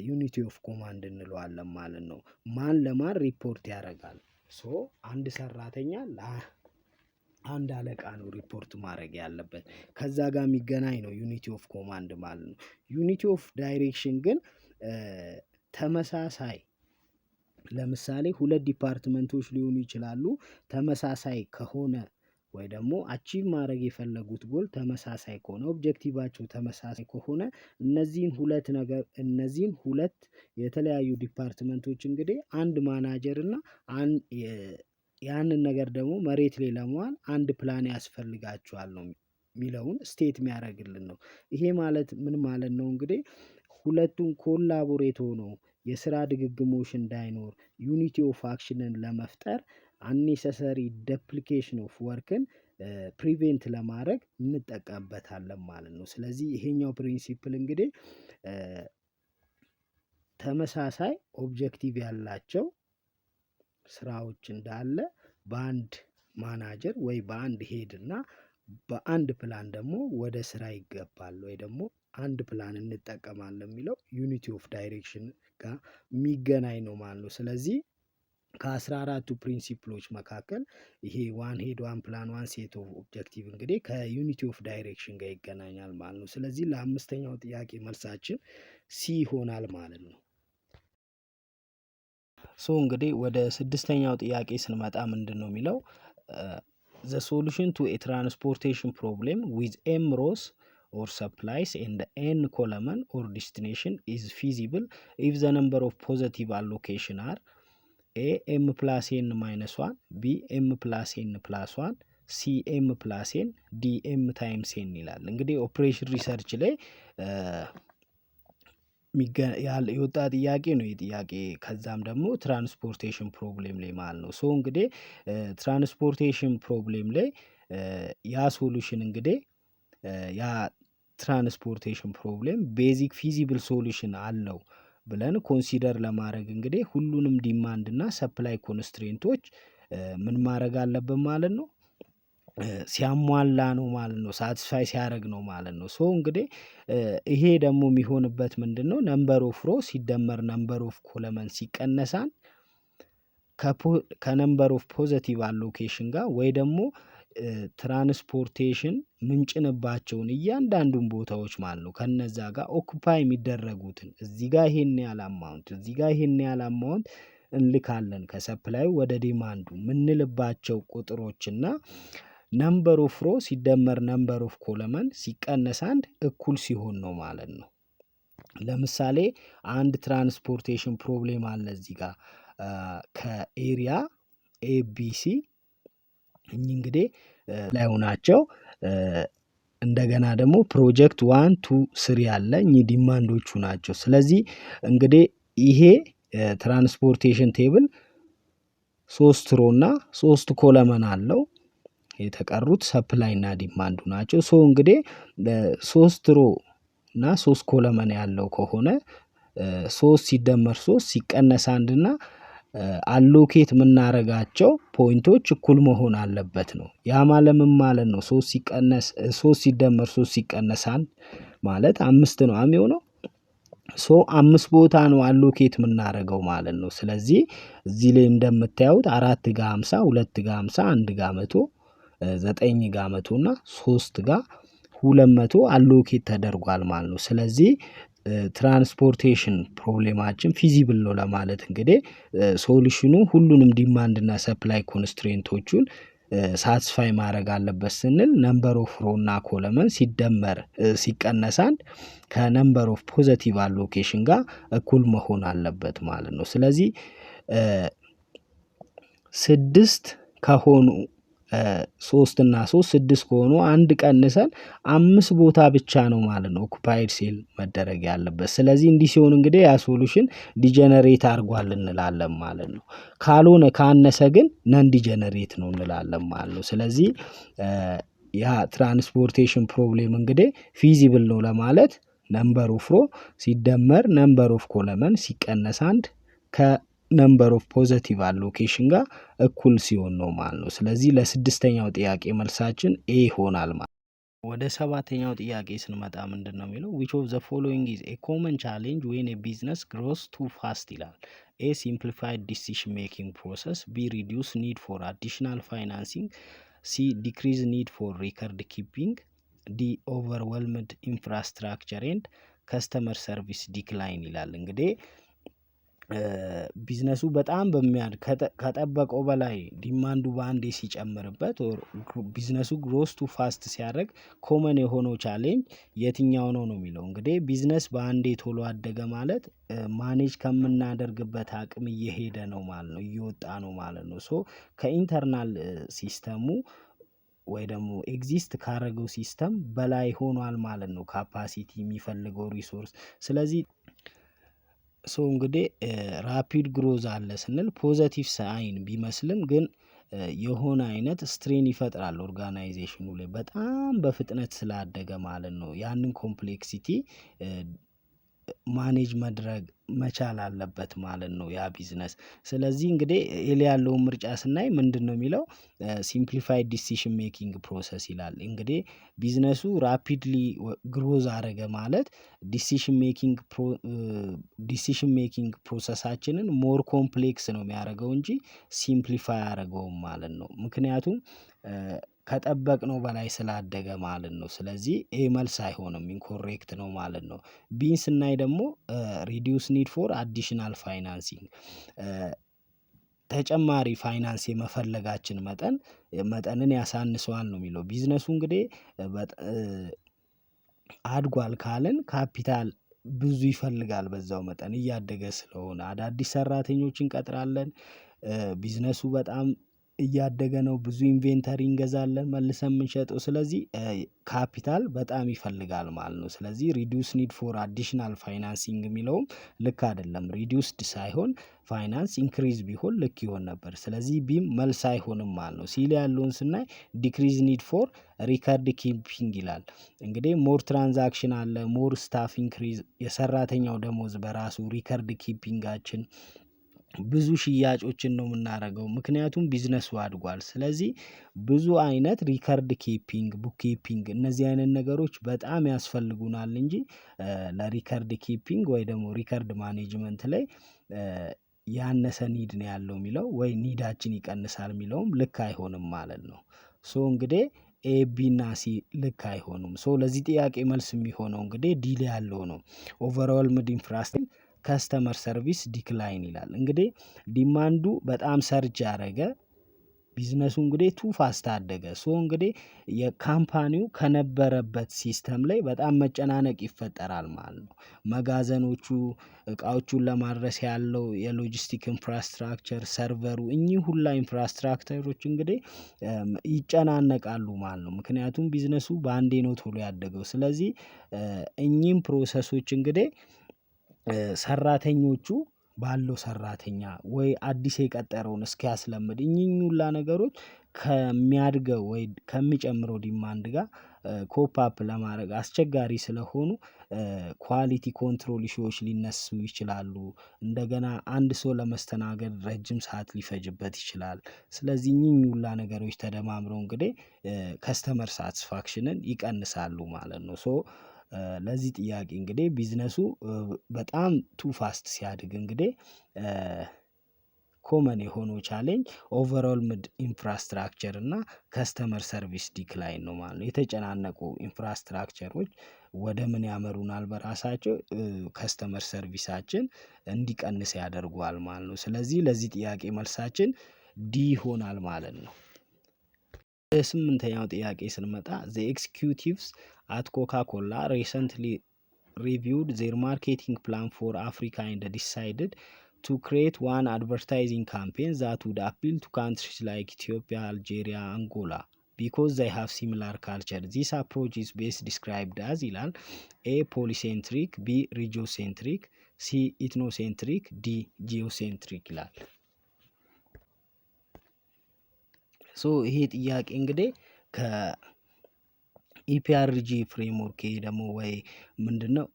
ዩኒቲ ኦፍ ኮማንድ እንለዋለን ማለት ነው። ማን ለማን ሪፖርት ያደርጋል? ሶ አንድ ሰራተኛ ለአንድ አለቃ ነው ሪፖርት ማድረግ ያለበት። ከዛ ጋር የሚገናኝ ነው ዩኒቲ ኦፍ ኮማንድ ማለት ነው። ዩኒቲ ኦፍ ዳይሬክሽን ግን ተመሳሳይ ለምሳሌ ሁለት ዲፓርትመንቶች ሊሆኑ ይችላሉ። ተመሳሳይ ከሆነ ወይ ደግሞ አቺቭ ማድረግ የፈለጉት ጎል ተመሳሳይ ከሆነ ኦብጀክቲቫቸው ተመሳሳይ ከሆነ እነዚህን ሁለት የተለያዩ ዲፓርትመንቶች እንግዲህ አንድ ማናጀር እና ያንን ነገር ደግሞ መሬት ላይ ለመዋል አንድ ፕላን ያስፈልጋቸዋል ነው የሚለውን ስቴት የሚያደርግልን ነው። ይሄ ማለት ምን ማለት ነው? እንግዲህ ሁለቱም ኮላቦሬት ሆነው የስራ ድግግሞሽ እንዳይኖር ዩኒቲ ኦፍ አክሽንን ለመፍጠር አንኔሰሰሪ ዱፕሊኬሽን ኦፍ ወርክን ፕሪቬንት ለማድረግ እንጠቀምበታለን ማለት ነው። ስለዚህ ይሄኛው ፕሪንሲፕል እንግዲህ ተመሳሳይ ኦብጀክቲቭ ያላቸው ስራዎች እንዳለ በአንድ ማናጀር ወይ በአንድ ሄድ እና በአንድ ፕላን ደግሞ ወደ ስራ ይገባል ወይ ደግሞ አንድ ፕላን እንጠቀማለን የሚለው ዩኒቲ ኦፍ ዳይሬክሽን ጋር የሚገናኝ ነው ማለት ነው። ስለዚህ ከ14ቱ ፕሪንሲፕሎች መካከል ይሄ ዋን ሄድ ዋን ፕላን ዋን ሴት ኦፍ ኦብጀክቲቭ እንግዲህ ከዩኒቲ ኦፍ ዳይሬክሽን ጋር ይገናኛል ማለት ነው። ስለዚህ ለአምስተኛው ጥያቄ መልሳችን ሲ ይሆናል ማለት ነው። ሶ እንግዲህ ወደ ስድስተኛው ጥያቄ ስንመጣ ምንድን ነው የሚለው the solution to a transportation problem with m rows or supplies and n column or destination is feasible if the number of positive allocation are a m plus n minus 1 b m plus n plus 1 c m plus n d m times n ይላል። እንግዲህ ኦፕሬሽን ሪሰርች ላይ የወጣ ጥያቄ ነው የጥያቄ ከዛም ደግሞ ትራንስፖርቴሽን ፕሮብሌም ላይ ማለት ነው። ሶ እንግዲህ ትራንስፖርቴሽን ፕሮብሌም ላይ ያ ሶሉሽን እንግዲህ ያ ትራንስፖርቴሽን ፕሮብሌም ቤዚክ ፊዚብል ሶሉሽን አለው ብለን ኮንሲደር ለማድረግ እንግዲህ ሁሉንም ዲማንድ እና ሰፕላይ ኮንስትሬንቶች ምን ማድረግ አለብን ማለት ነው ሲያሟላ ነው ማለት ነው። ሳቲስፋይ ሲያደርግ ነው ማለት ነው። ሶ እንግዲህ ይሄ ደግሞ የሚሆንበት ምንድን ነው? ነምበር ኦፍ ሮ ሲደመር ነምበር ኦፍ ኮለመን ሲቀነሳን ከነምበር ኦፍ ፖዘቲቭ አሎኬሽን ጋር ወይ ደግሞ ትራንስፖርቴሽን ምንጭንባቸውን እያንዳንዱን ቦታዎች ማለት ነው ከነዛ ጋር ኦኩፓይ የሚደረጉትን እዚህ ጋር ይሄን ያህል አማውንት እዚህ ጋር ይሄን ያህል አማውንት እንልካለን ከሰፕላዩ ወደ ዲማንዱ ምንልባቸው ቁጥሮችና ነምበር ኦፍ ሮ ሲደመር ነምበር ኦፍ ኮለመን ሲቀነስ አንድ እኩል ሲሆን ነው ማለት ነው። ለምሳሌ አንድ ትራንስፖርቴሽን ፕሮብሌም አለ እዚህ ጋር ከኤሪያ ኤቢሲ እንግዲህ ላይ ሆናቸው እንደገና ደግሞ ፕሮጀክት 1 2 3 አለ እኚህ ዲማንዶቹ ናቸው። ስለዚህ እንግዲህ ይሄ ትራንስፖርቴሽን ቴብል 3 ሮ እና 3 ኮለመን አለው። የተቀሩት ሰፕላይ እና ዲማንዱ ናቸው። ሶ እንግዲህ 3 ሮ እና 3 ኮለመን ያለው ከሆነ 3 ሲደመር 3 ሲቀነስ 1 እና አሎኬት የምናረጋቸው ፖይንቶች እኩል መሆን አለበት ነው። ያ ማለት ምን ማለት ነው? 3 ሲደመር 3 ሲቀነስ 1 ማለት 5 ነው የሚሆነው። ሶ 5 ቦታ ነው አሎኬት የምናረገው ማለት ነው። ስለዚህ እዚህ ላይ እንደምታዩት 4 ጋር 50 2 ጋር 50 1 ጋር 100 9 ጋር 100 እና 3 ጋር 200 አሎኬት ተደርጓል ማለት ነው። ስለዚህ ትራንስፖርቴሽን ፕሮብሌማችን ፊዚብል ነው ለማለት እንግዲህ ሶሉሽኑ ሁሉንም ዲማንድ እና ሰፕላይ ኮንስትሬንቶቹን ሳትስፋይ ማድረግ አለበት ስንል ነምበር ኦፍ ሮ እና ኮለመን ሲደመር ሲቀነስ አንድ ከነምበር ኦፍ ፖዘቲቭ አሎኬሽን ጋር እኩል መሆን አለበት ማለት ነው። ስለዚህ 6 ከሆኑ 3 እና 3 6 ከሆኑ አንድ ቀንሰን 5 ቦታ ብቻ ነው ማለት ነው ኦኩፓይድ ሴል መደረግ ያለበት። ስለዚህ እንዲህ ሲሆን እንግዲህ ያ ሶሉሽን ዲጀነሬት አድርጓል እንላለን ማለት ነው። ካልሆነ ካነሰ ግን ነን ዲጀነሬት ነው እንላለን ማለት ነው። ስለዚህ ያ ትራንስፖርቴሽን ፕሮብሌም እንግዲህ ፊዚብል ነው ለማለት ነምበር ኦፍ ሮ ሲደመር ነምበር ኦፍ ኮለመን ሲቀነስ አንድ ከነምበር ኦፍ ፖዘቲቭ አሎኬሽን ጋር እኩል ሲሆን ነው ማለት ነው። ስለዚህ ለስድስተኛው ጥያቄ መልሳችን ኤ ይሆናል ማለት ነው። ወደ ሰባተኛው ጥያቄ ስንመጣ ምንድን ነው የሚለው which of the following is a common challenge when a business grows too fast ይላል። A simplified decision making process, B reduce need for additional financing, C decrease need for record keeping, D overwhelmed infrastructure and customer service decline ይላል። እንግዲህ ቢዝነሱ በጣም በሚያድግ ከጠበቀው በላይ ዲማንዱ በአንዴ ሲጨምርበት ቢዝነሱ ግሮስ ቱ ፋስት ሲያደርግ ኮመን የሆነው ቻሌንጅ የትኛው ነው ነው የሚለው። እንግዲህ ቢዝነስ በአንዴ ቶሎ አደገ ማለት ማኔጅ ከምናደርግበት አቅም እየሄደ ነው ማለት ነው፣ እየወጣ ነው ማለት ነው። ሶ ከኢንተርናል ሲስተሙ ወይ ደግሞ ኤግዚስት ካረገው ሲስተም በላይ ሆኗል ማለት ነው ካፓሲቲ የሚፈልገው ሪሶርስ። ስለዚህ እንግዲህ ራፒድ ግሮዝ አለ ስንል ፖዘቲቭ ሳይን ቢመስልም ግን የሆነ አይነት ስትሬን ይፈጥራል ኦርጋናይዜሽኑ ላይ በጣም በፍጥነት ስላደገ ማለት ነው። ያንን ኮምፕሌክሲቲ ማኔጅ መድረግ መቻል አለበት ማለት ነው ያ ቢዝነስ። ስለዚህ እንግዲህ ኤል ያለውን ምርጫ ስናይ ምንድነው የሚለው ሲምፕሊፋይድ ዲሲሽን ሜኪንግ ፕሮሰስ ይላል። እንግዲህ ቢዝነሱ ራፒድሊ ግሮዝ አረገ ማለት ዲሲሽን ሜኪንግ ፕሮሰሳችንን ሞር ኮምፕሌክስ ነው የሚያደርገው እንጂ ሲምፕሊፋይ አያደርገውም ማለት ነው። ምክንያቱም ከጠበቅነው በላይ ስላደገ ማለት ነው። ስለዚህ ይሄ መልስ አይሆንም ኢንኮሬክት ነው ማለት ነው። ቢን ስናይ ደግሞ ሪዲዩስ ኒድ ፎር አዲሽናል ፋይናንሲንግ ተጨማሪ ፋይናንስ የመፈለጋችን መጠንን ያሳንሰዋል ነው የሚለው። ቢዝነሱ እንግዲህ አድጓል ካልን ካፒታል ብዙ ይፈልጋል በዛው መጠን እያደገ ስለሆነ አዳዲስ ሰራተኞችን እንቀጥራለን። ቢዝነሱ በጣም እያደገ ነው ብዙ ኢንቬንተሪ እንገዛለን መልሰን የምንሸጠው ስለዚህ ካፒታል በጣም ይፈልጋል ማለት ነው። ስለዚህ ሪዲዩስ ኒድ ፎር አዲሽናል ፋይናንሲንግ የሚለውም ልክ አይደለም። ሪዲዩስድ ሳይሆን ፋይናንስ ኢንክሪዝ ቢሆን ልክ ይሆን ነበር። ስለዚህ ቢም መልስ አይሆንም ማለት ነው። ሲል ያለውን ስናይ ዲክሪዝ ኒድ ፎር ሪከርድ ኪፒንግ ይላል። እንግዲህ ሞር ትራንዛክሽን አለ ሞር ስታፍ ኢንክሪዝ የሰራተኛው ደሞዝ በራሱ ሪከርድ ኪፒንጋችን ብዙ ሽያጮችን ነው የምናደርገው ምክንያቱም ቢዝነሱ አድጓል። ስለዚህ ብዙ አይነት ሪከርድ ኪፒንግ ቡክ ኪፒንግ እነዚህ አይነት ነገሮች በጣም ያስፈልጉናል እንጂ ለሪከርድ ኪፒንግ ወይ ደግሞ ሪከርድ ማኔጅመንት ላይ ያነሰ ኒድ ነው ያለው የሚለው ወይ ኒዳችን ይቀንሳል የሚለውም ልክ አይሆንም ማለት ነው። እንግዲህ ኤ ቢ እና ሲ ልክ አይሆኑም። ለዚህ ጥያቄ መልስ የሚሆነው እንግዲህ ዲል ያለው ነው። ኦቨርኦልምድ ኢንፍራስትራክቸር ከስተመር ሰርቪስ ዲክላይን ይላል። እንግዲህ ዲማንዱ በጣም ሰርጅ ያደረገ ቢዝነሱ እንግዲህ ቱ ፋስት አደገ። እንግዲህ የካምፓኒው ከነበረበት ሲስተም ላይ በጣም መጨናነቅ ይፈጠራል ማለት ነው። መጋዘኖቹ እቃዎቹን ለማድረስ ያለው የሎጂስቲክ ኢንፍራስትራክቸር ሰርቨሩ እኚህ ሁላ ኢንፍራስትራክቸሮች እንግዲህ ይጨናነቃሉ ማለት ነው። ምክንያቱም ቢዝነሱ በአንዴ ነው ቶሎ ያደገው። ስለዚህ እኚህም ፕሮሰሶች እንግዲህ ሰራተኞቹ ባለው ሰራተኛ ወይ አዲስ የቀጠረውን እስኪያስለምድ እኚህ ሁላ ነገሮች ከሚያድገው ወይ ከሚጨምረው ዲማንድ ጋር ኮፕ አፕ ለማድረግ አስቸጋሪ ስለሆኑ ኳሊቲ ኮንትሮል ኢሹዎች ሊነሱ ይችላሉ። እንደገና አንድ ሰው ለመስተናገድ ረጅም ሰዓት ሊፈጅበት ይችላል። ስለዚህ እኚህ ሁላ ነገሮች ተደማምረው እንግዲህ ከስተመር ሳትስፋክሽንን ይቀንሳሉ ማለት ነው። ለዚህ ጥያቄ እንግዲህ ቢዝነሱ በጣም ቱ ፋስት ሲያድግ እንግዲህ ኮመን የሆነው ቻሌንጅ ኦቨርኦልምድ ኢንፍራስትራክቸር እና ከስተመር ሰርቪስ ዲክላይን ነው ማለት ነው። የተጨናነቁ ኢንፍራስትራክቸሮች ወደ ምን ያመሩናል በራሳቸው ከስተመር ሰርቪሳችን እንዲቀንስ ያደርገዋል ማለት ነው። ስለዚህ ለዚህ ጥያቄ መልሳችን ዲ ይሆናል ማለት ነው። ስምንተኛው ጥያቄ ስንመጣ ዘ ኤክስኪዩቲቭስ አት ኮካ ኮላ ሪሰንትሊ reviewed their marketing plan for Africa and decided to create one advertising campaign that would appeal to countries like Ethiopia, Algeria, Angola because they have similar culture. This approach is best described as ይላል A polycentric, B regiocentric, C ethnocentric, D geocentric ይላል። ይሄ ጥያቄ እንግዲህ ኢፒአርጂ ፍሬምወርክ ደግሞ ወይ ምንድነው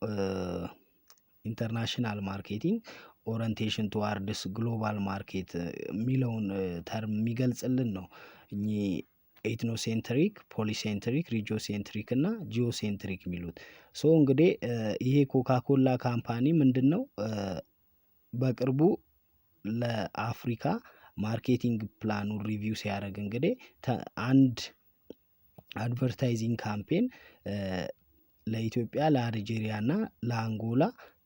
ኢንተርናሽናል ማርኬቲንግ ኦሪንቴሽን ቱዋርድስ ግሎባል ማርኬት የሚለውን ተርም የሚገልጽልን ነው። እኚህ ኤትኖሴንትሪክ ፖሊሴንትሪክ ሪጂዮሴንትሪክ እና ጂኦሴንትሪክ የሚሉት እንግዲህ ይሄ ኮካኮላ ካምፓኒ ምንድነው በቅርቡ ለአፍሪካ ማርኬቲንግ ፕላኑን ሪቪው ሲያደርግ እንግዲህ አንድ አድቨርታይዚንግ ካምፔን ለኢትዮጵያ ለአልጄሪያ እና ለአንጎላ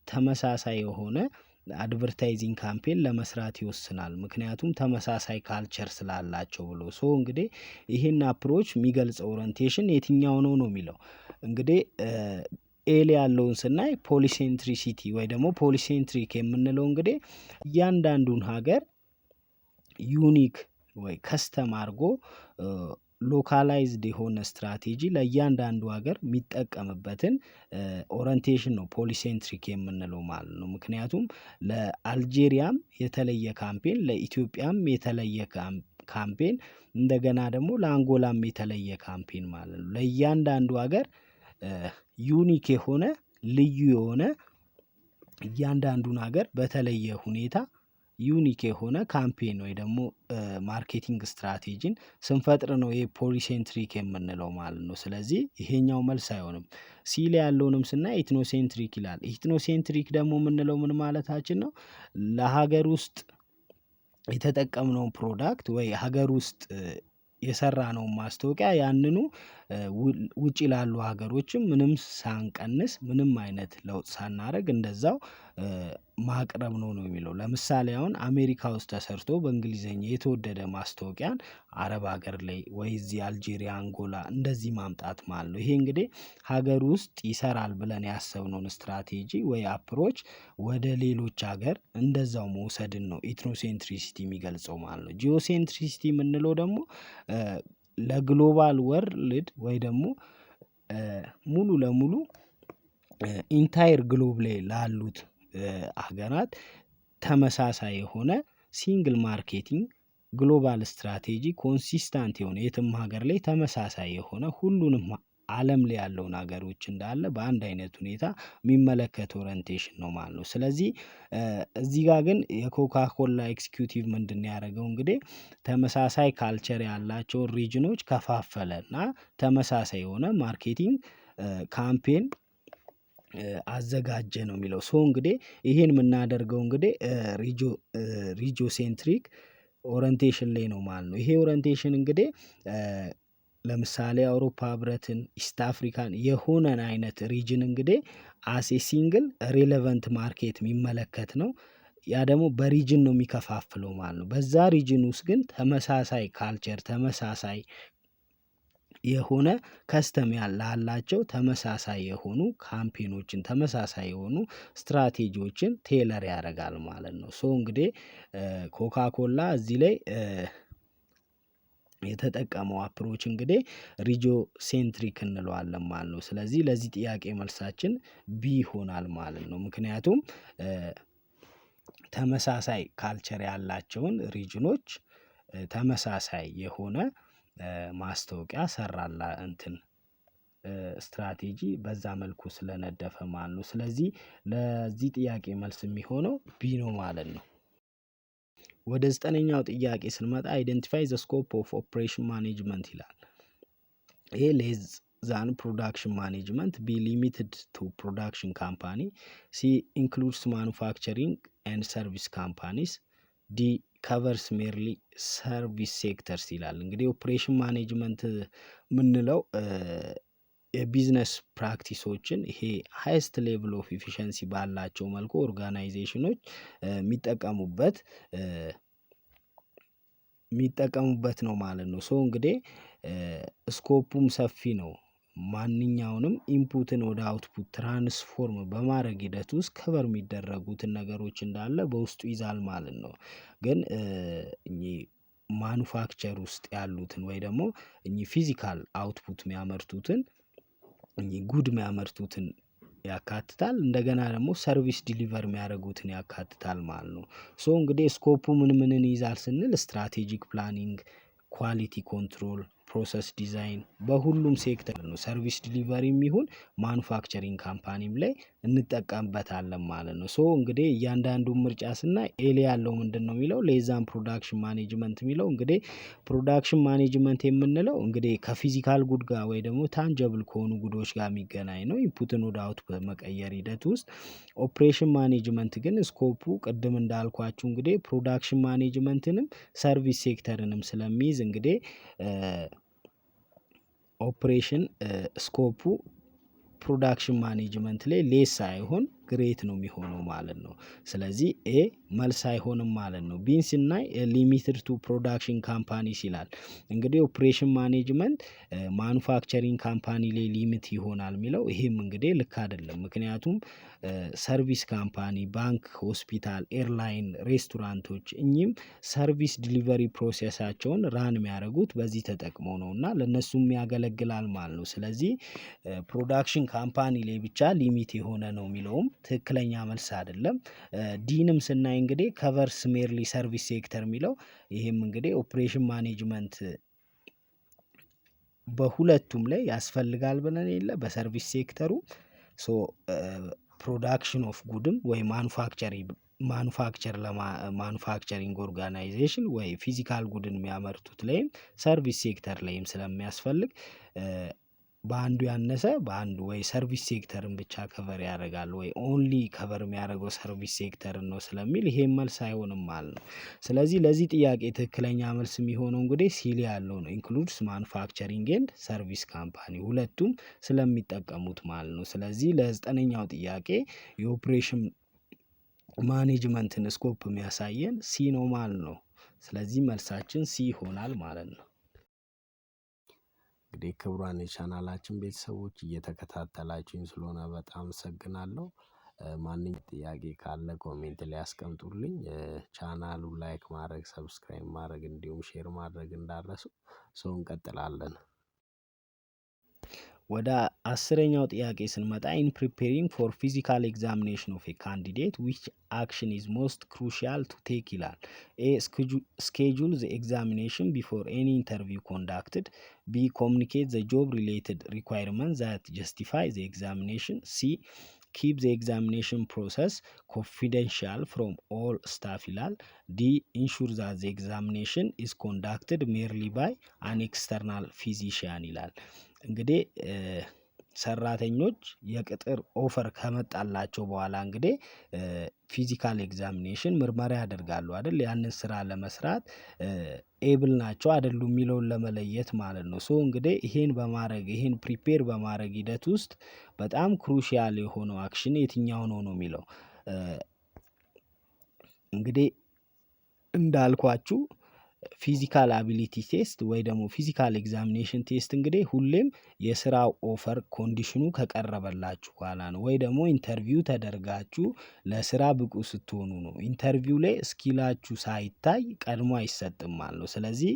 ተመሳሳይ የሆነ አድቨርታይዚንግ ካምፔን ለመስራት ይወስናል። ምክንያቱም ተመሳሳይ ካልቸር ስላላቸው ብሎ እንግዲህ ይሄን አፕሮች የሚገልጸው ኦሪንቴሽን የትኛው ነው የሚለው እንግዲህ ኤል ያለውን ስናይ ፖሊሴንትሪሲቲ ወይ ደግሞ ፖሊሴንትሪክ የምንለው እንግዲህ እያንዳንዱን ሀገር ዩኒክ ወይ ከስተም አድርጎ ሎካላይዝድ የሆነ ስትራቴጂ ለእያንዳንዱ ሀገር የሚጠቀምበትን ኦሪንቴሽን ነው ፖሊሴንትሪክ የምንለው ማለት ነው። ምክንያቱም ለአልጄሪያም የተለየ ካምፔን፣ ለኢትዮጵያም የተለየ ካምፔን፣ እንደገና ደግሞ ለአንጎላም የተለየ ካምፔን ማለት ነው። ለእያንዳንዱ ሀገር ዩኒክ የሆነ ልዩ የሆነ እያንዳንዱን ሀገር በተለየ ሁኔታ ዩኒክ የሆነ ካምፔን ወይ ደግሞ ማርኬቲንግ ስትራቴጂን ስንፈጥር ነው ይሄ ፖሊሴንትሪክ የምንለው ማለት ነው። ስለዚህ ይሄኛው መልስ አይሆንም። ሲ ላይ ያለውንም ስናይ ኢትኖሴንትሪክ ይላል። ኢትኖሴንትሪክ ደግሞ የምንለው ምን ማለታችን ነው? ለሀገር ውስጥ የተጠቀምነውን ፕሮዳክት ወይ ሀገር ውስጥ የሰራነውን ማስታወቂያ ያንኑ ውጪ ላሉ ሀገሮችም ምንም ሳንቀንስ ምንም አይነት ለውጥ ሳናደርግ እንደዛው ማቅረብ ነው የሚለው። ለምሳሌ አሁን አሜሪካ ውስጥ ተሰርቶ በእንግሊዘኛ የተወደደ ማስታወቂያን አረብ ሀገር ላይ ወይ እዚህ አልጄሪያ፣ አንጎላ እንደዚህ ማምጣት ማለት ነው። ይሄ እንግዲህ ሀገር ውስጥ ይሰራል ብለን ያሰብነውን ስትራቴጂ ወይ አፕሮች ወደ ሌሎች ሀገር እንደዛው መውሰድን ነው ኢትኖሴንትሪሲቲ የሚገልጸው ማለት ነው። ጂኦሴንትሪሲቲ የምንለው ደግሞ ለግሎባል ወርልድ ወይ ደግሞ ሙሉ ለሙሉ ኢንታየር ግሎብ ላይ ላሉት ሀገራት ተመሳሳይ የሆነ ሲንግል ማርኬቲንግ ግሎባል ስትራቴጂ ኮንሲስታንት የሆነ የትም ሀገር ላይ ተመሳሳይ የሆነ ሁሉንም ዓለም ላይ ያለውን ሀገሮች እንዳለ በአንድ አይነት ሁኔታ የሚመለከት ኦሪንቴሽን ነው ማለት ነው። ስለዚህ እዚህ ጋር ግን የኮካ ኮላ ኤክስኪዩቲቭ ምንድን ነው ያደረገው? እንግዲህ ተመሳሳይ ካልቸር ያላቸውን ሪጅኖች ከፋፈለ እና ተመሳሳይ የሆነ ማርኬቲንግ ካምፔን አዘጋጀ ነው የሚለው። ሶ እንግዲህ ይሄን የምናደርገው እንግዲህ ሪጂዮሴንትሪክ ኦሪንቴሽን ላይ ነው ማለት ነው። ይሄ ኦሪንቴሽን እንግዲህ ለምሳሌ አውሮፓ ህብረትን፣ ኢስት አፍሪካን የሆነን አይነት ሪጅን እንግዲህ አሴ ሲንግል ሬሌቨንት ማርኬት የሚመለከት ነው። ያ ደግሞ በሪጅን ነው የሚከፋፍለው ማለት ነው። በዛ ሪጅን ውስጥ ግን ተመሳሳይ ካልቸር ተመሳሳይ የሆነ ከስተም ላላቸው ተመሳሳይ የሆኑ ካምፔኖችን ተመሳሳይ የሆኑ ስትራቴጂዎችን ቴለር ያደርጋል ማለት ነው። ሶ እንግዲህ ኮካ ኮላ እዚህ ላይ የተጠቀመው አፕሮች እንግዲህ ሪጂዮ ሴንትሪክ እንለዋለን ማለት ነው። ስለዚህ ለዚህ ጥያቄ መልሳችን ቢ ይሆናል ማለት ነው። ምክንያቱም ተመሳሳይ ካልቸር ያላቸውን ሪጅኖች ተመሳሳይ የሆነ ማስታወቂያ ሰራላ እንትን ስትራቴጂ በዛ መልኩ ስለነደፈ ማለት ነው። ስለዚህ ለዚህ ጥያቄ መልስ የሚሆነው ቢ ነው ማለት ነው። ወደ 9ኛው ጥያቄ ስንመጣ አይደንቲፋይ ዘ ስኮፕ ኦፍ ኦፕሬሽን ማኔጅመንት ይላል። ይሄ ሌዝ ዛን ፕሮዳክሽን ማኔጅመንት፣ ቢ ሊሚትድ ቱ ፕሮዳክሽን ካምፓኒ፣ ሲ ኢንክሉድስ ማኑፋክቸሪንግ ኤንድ ሰርቪስ ካምፓኒስ፣ ዲ ከቨርስ ሜርሊ ሰርቪስ ሴክተርስ ይላል። እንግዲህ ኦፕሬሽን ማኔጅመንት የምንለው የቢዝነስ ፕራክቲሶችን ይሄ ሃይስት ሌቭል ኦፍ ኢፊሸንሲ ባላቸው መልኩ ኦርጋናይዜሽኖች የሚጠቀሙበት ነው ማለት ነው። ሶ እንግዲህ ስኮፑም ሰፊ ነው። ማንኛውንም ኢንፑትን ወደ አውትፑት ትራንስፎርም በማድረግ ሂደት ውስጥ ከቨር የሚደረጉትን ነገሮች እንዳለ በውስጡ ይዛል ማለት ነው። ግን እኚህ ማኑፋክቸር ውስጥ ያሉትን ወይ ደግሞ እኚህ ፊዚካል አውትፑት የሚያመርቱትን እኚህ ጉድ የሚያመርቱትን ያካትታል። እንደገና ደግሞ ሰርቪስ ዲሊቨር የሚያደርጉትን ያካትታል ማለት ነው። ሶ እንግዲህ ስኮፑ ምንን ይይዛል ስንል ስትራቴጂክ ፕላኒንግ፣ ኳሊቲ ኮንትሮል፣ ፕሮሰስ ዲዛይን በሁሉም ሴክተር ነው። ሰርቪስ ዲሊቨሪም ይሁን ማኑፋክቸሪንግ ካምፓኒም ላይ እንጠቀምበታለን ማለት ነው። ሶ እንግዲህ እያንዳንዱን ምርጫ ስናይ ኤሊ ያለው ምንድን ነው የሚለው ሌዛን ፕሮዳክሽን ማኔጅመንት የሚለው እንግዲህ ፕሮዳክሽን ማኔጅመንት የምንለው እንግዲህ ከፊዚካል ጉድ ጋር ወይ ደግሞ ታንጀብል ከሆኑ ጉዶች ጋር የሚገናኝ ነው። ኢንፑትን ወደ አውት በመቀየር ሂደት ውስጥ ኦፕሬሽን ማኔጅመንት ግን ስኮፑ ቅድም እንዳልኳችሁ እንግዲህ ፕሮዳክሽን ማኔጅመንትንም ሰርቪስ ሴክተርንም ስለሚይዝ እንግዲህ ኦፕሬሽን ስኮፑ ፕሮዳክሽን ማኔጅመንት ላይ ሌስ ሳይሆን ግሬት ነው የሚሆነው ማለት ነው። ስለዚህ ኤ መልስ አይሆንም ማለት ነው። ቢን ስናይ ሊሚትድ ቱ ፕሮዳክሽን ካምፓኒስ ይላል። እንግዲህ ኦፕሬሽን ማኔጅመንት ማኑፋክቸሪንግ ካምፓኒ ላይ ሊሚት ይሆናል የሚለው ይሄም እንግዲህ ልክ አይደለም። ምክንያቱም ሰርቪስ ካምፓኒ፣ ባንክ፣ ሆስፒታል፣ ኤርላይን፣ ሬስቶራንቶች እኚህም ሰርቪስ ዲሊቨሪ ፕሮሴሳቸውን ራን የሚያደርጉት በዚህ ተጠቅመው ነው እና ለእነሱም ያገለግላል ማለት ነው። ስለዚህ ፕሮዳክሽን ካምፓኒ ላይ ብቻ ሊሚት የሆነ ነው የሚለውም ትክክለኛ መልስ አይደለም። ዲንም ስናይ እንግዲህ ከቨርስ ሜርሊ ሰርቪስ ሴክተር የሚለው ይሄም እንግዲህ ኦፕሬሽን ማኔጅመንት በሁለቱም ላይ ያስፈልጋል ብለን የለ በሰርቪስ ሴክተሩ ሶ ፕሮዳክሽን ኦፍ ጉድም ወይ ማኑፋክቸሪንግ ኦርጋናይዜሽን ወይ ፊዚካል ጉድን የሚያመርቱት ላይም ሰርቪስ ሴክተር ላይም ስለሚያስፈልግ በአንዱ ያነሰ በአንዱ ወይ ሰርቪስ ሴክተርን ብቻ ከቨር ያደርጋል ወይ ኦንሊ ከቨር የሚያደርገው ሰርቪስ ሴክተርን ነው ስለሚል ይሄም መልስ አይሆንም ማለት ነው። ስለዚህ ለዚህ ጥያቄ ትክክለኛ መልስ የሚሆነው እንግዲህ ሲሊ ያለው ነው። ኢንክሉድስ ማኑፋክቸሪንግ ኤንድ ሰርቪስ ካምፓኒ ሁለቱም ስለሚጠቀሙት ማለት ነው። ስለዚህ ለዘጠነኛው ጥያቄ የኦፕሬሽን ማኔጅመንትን ስኮፕ የሚያሳየን ሲ ነው ማለት ነው። ስለዚህ መልሳችን ሲ ይሆናል ማለት ነው። እንግዲህ ክቡራን የቻናላችን ቤተሰቦች እየተከታተላችሁኝ ስለሆነ በጣም አመሰግናለሁ። ማንኛውም ጥያቄ ካለ ኮሜንት ላይ ያስቀምጡልኝ። ቻናሉ ላይክ ማድረግ፣ ሰብስክራይብ ማድረግ እንዲሁም ሼር ማድረግ እንዳረሱ። እንቀጥላለን። ወደ አስረኛው ጥያቄ ስንመጣ ኢን ፕሪፔሪንግ ፎር ፊዚካል ኤግዛሚኔሽን ኦፍ ኤ ካንዲዴት ዊች አክሽን ኢዝ ሞስት ክሩሺያል ቱ ቴክ ይላል። ኤ ስኬጁል ዘ ኤግዛሚኔሽን ቢፎር ኤኒ ኢንተርቪው ኮንዳክትድ። ቢ ኮሚኒኬት ዘ ጆብ ሪሌትድ ሪኳይርመንት ዛት ጀስቲፋይ ዘ ኤግዛሚኔሽን። ሲ ኪፕ ዘ ኤግዛሚኔሽን ፕሮሰስ ኮንፊደንሻል ፍሮም ኦል ስታፍ ይላል። ዲ ኢንሹር ዛት ዘ ኤግዛሚኔሽን ኢዝ ኮንዳክትድ ሜርሊ ባይ አን ኤክስተርናል ፊዚሽያን ይላል። እንግዲህ ሰራተኞች የቅጥር ኦፈር ከመጣላቸው በኋላ እንግዲህ ፊዚካል ኤግዛሚኔሽን ምርመራ ያደርጋሉ አይደል? ያንን ስራ ለመስራት ኤብል ናቸው አይደሉም የሚለውን ለመለየት ማለት ነው። ሶ እንግዲህ ይሄን ፕሪፔር በማድረግ ሂደት ውስጥ በጣም ክሩሺያል የሆነው አክሽን የትኛው ነው የሚለው እንግዲህ እንዳልኳችሁ ፊዚካል አቢሊቲ ቴስት ወይ ደግሞ ፊዚካል ኤግዛሚኔሽን ቴስት እንግዲህ ሁሌም የስራው ኦፈር ኮንዲሽኑ ከቀረበላችሁ በኋላ ነው፣ ወይ ደግሞ ኢንተርቪው ተደርጋችሁ ለስራ ብቁ ስትሆኑ ነው። ኢንተርቪው ላይ ስኪላችሁ ሳይታይ ቀድሞ አይሰጥም ማለት ነው። ስለዚህ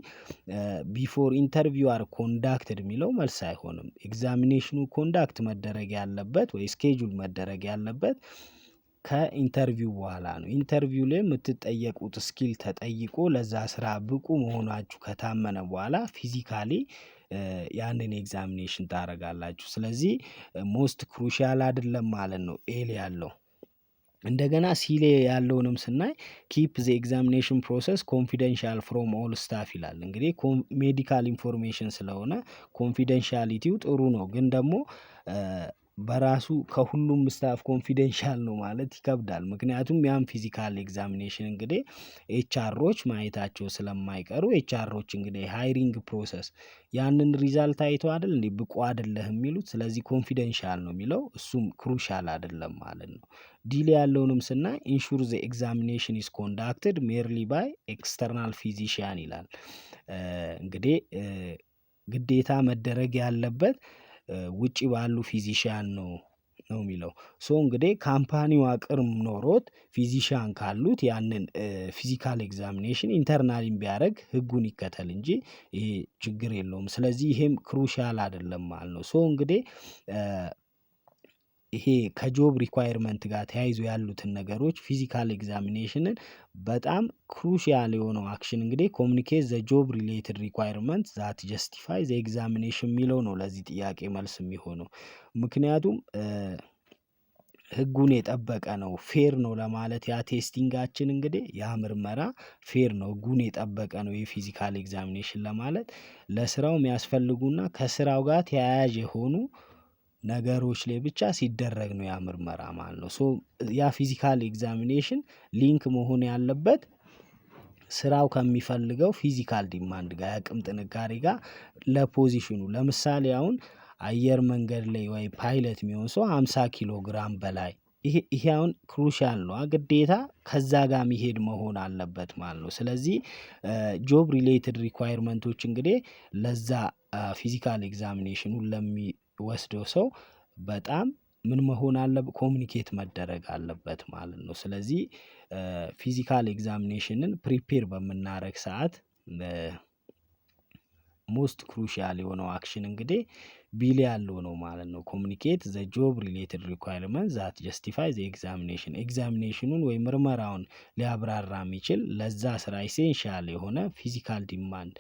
ቢፎር ኢንተርቪው አር ኮንዳክትድ የሚለው መልስ አይሆንም። ኤግዛሚኔሽኑ ኮንዳክት መደረግ ያለበት ወይ ስኬጁል መደረግ ያለበት ከኢንተርቪው በኋላ ነው። ኢንተርቪው ላይ የምትጠየቁት ስኪል ተጠይቆ ለዛ ስራ ብቁ መሆናችሁ ከታመነ በኋላ ፊዚካሊ ያንን ኤግዛሚኔሽን ታደርጋላችሁ። ስለዚህ ሞስት ክሩሺያል አይደለም ማለት ነው ኤል ያለው። እንደገና ሲሌ ያለውንም ስናይ ኪፕ ዘ ኤግዛሚኔሽን ፕሮሰስ ኮንፊደንሻል ፍሮም ኦል ስታፍ ይላል። እንግዲህ ሜዲካል ኢንፎርሜሽን ስለሆነ ኮንፊደንሻሊቲው ጥሩ ነው፣ ግን ደግሞ በራሱ ከሁሉም ስታፍ ኮንፊደንሻል ነው ማለት ይከብዳል። ምክንያቱም ያም ፊዚካል ኤግዛሚኔሽን እንግዲህ ኤችአሮች ማየታቸው ስለማይቀሩ ኤችአሮች እንግዲህ ሃይሪንግ ፕሮሰስ ያንን ሪዛልት አይተው አይደል እንዴ ብቁ አይደለህም የሚሉት። ስለዚህ ኮንፊደንሻል ነው የሚለው እሱም ክሩሻል አይደለም ማለት ነው። ዲሌ ያለውንም ስናይ ኢንሹር ዘ ኤግዛሚኔሽን ኢዝ ኮንዳክትድ ሜርሊ ባይ ኤክስተርናል ፊዚሽያን ይላል። እንግዲህ ግዴታ መደረግ ያለበት ውጪ ባሉ ፊዚሽያን ነው የሚለው። ሶ እንግዲህ ካምፓኒው አቅም ኖሮት ፊዚሽያን ካሉት ያንን ፊዚካል ኤግዛሚኔሽን ኢንተርናሊም ቢያደርግ ህጉን ይከተል እንጂ ይሄ ችግር የለውም። ስለዚህ ይሄም ክሩሻል አይደለም ማለት ነው። ሶ እንግዲህ ይሄ ከጆብ ሪኳየርመንት ጋር ተያይዞ ያሉትን ነገሮች ፊዚካል ኤግዛሚኔሽንን በጣም ክሩሺያል የሆነው አክሽን እንግዲህ ኮሚኒኬት ዘ ጆብ ሪሌትድ ሪኳየርመንት ዛት ጀስቲፋይ ዘ ኤግዛሚኔሽን የሚለው ነው ለዚህ ጥያቄ መልስ የሚሆነው። ምክንያቱም ህጉን የጠበቀ ነው፣ ፌር ነው ለማለት ያ ቴስቲንጋችን እንግዲህ ያ ምርመራ ፌር ነው፣ ህጉን የጠበቀ ነው የፊዚካል ኤግዛሚኔሽን ለማለት ለስራው የሚያስፈልጉና ከስራው ጋር ተያያዥ የሆኑ ነገሮች ላይ ብቻ ሲደረግ ነው ያ ምርመራ ማለት ነው። ሶ ያ ፊዚካል ኤግዛሚኔሽን ሊንክ መሆን ያለበት ስራው ከሚፈልገው ፊዚካል ዲማንድ ጋር የአቅም ጥንካሬ ጋር ለፖዚሽኑ። ለምሳሌ አሁን አየር መንገድ ላይ ወይ ፓይለት የሚሆን ሰው 50 ኪሎ ግራም በላይ ይሄ አሁን ክሩሻል ነው ግዴታ ከዛ ጋር የሚሄድ መሆን አለበት ማለት ነው። ስለዚህ ጆብ ሪሌትድ ሪኳየርመንቶች እንግዲህ ለዛ ፊዚካል ኤግዛሚኔሽኑን ለሚወስደው ሰው በጣም ምን መሆን አለበት ኮሚኒኬት መደረግ አለበት ማለት ነው። ስለዚህ ፊዚካል ኤግዛሚኔሽንን ፕሪፔር በምናደርግ ሰዓት ሞስት ክሩሻል የሆነው አክሽን እንግዲህ ቢል ያለው ነው ማለት ነው። ኮሚኒኬት ዘ ጆብ ሪሌትድ ሪኳየርመንት ዛት ጀስቲፋይ ዘ ኤግዛሚኔሽኑን ወይ ምርመራውን ሊያብራራ የሚችል ለዛ ስራ ኢሴንሻል የሆነ ፊዚካል ዲማንድ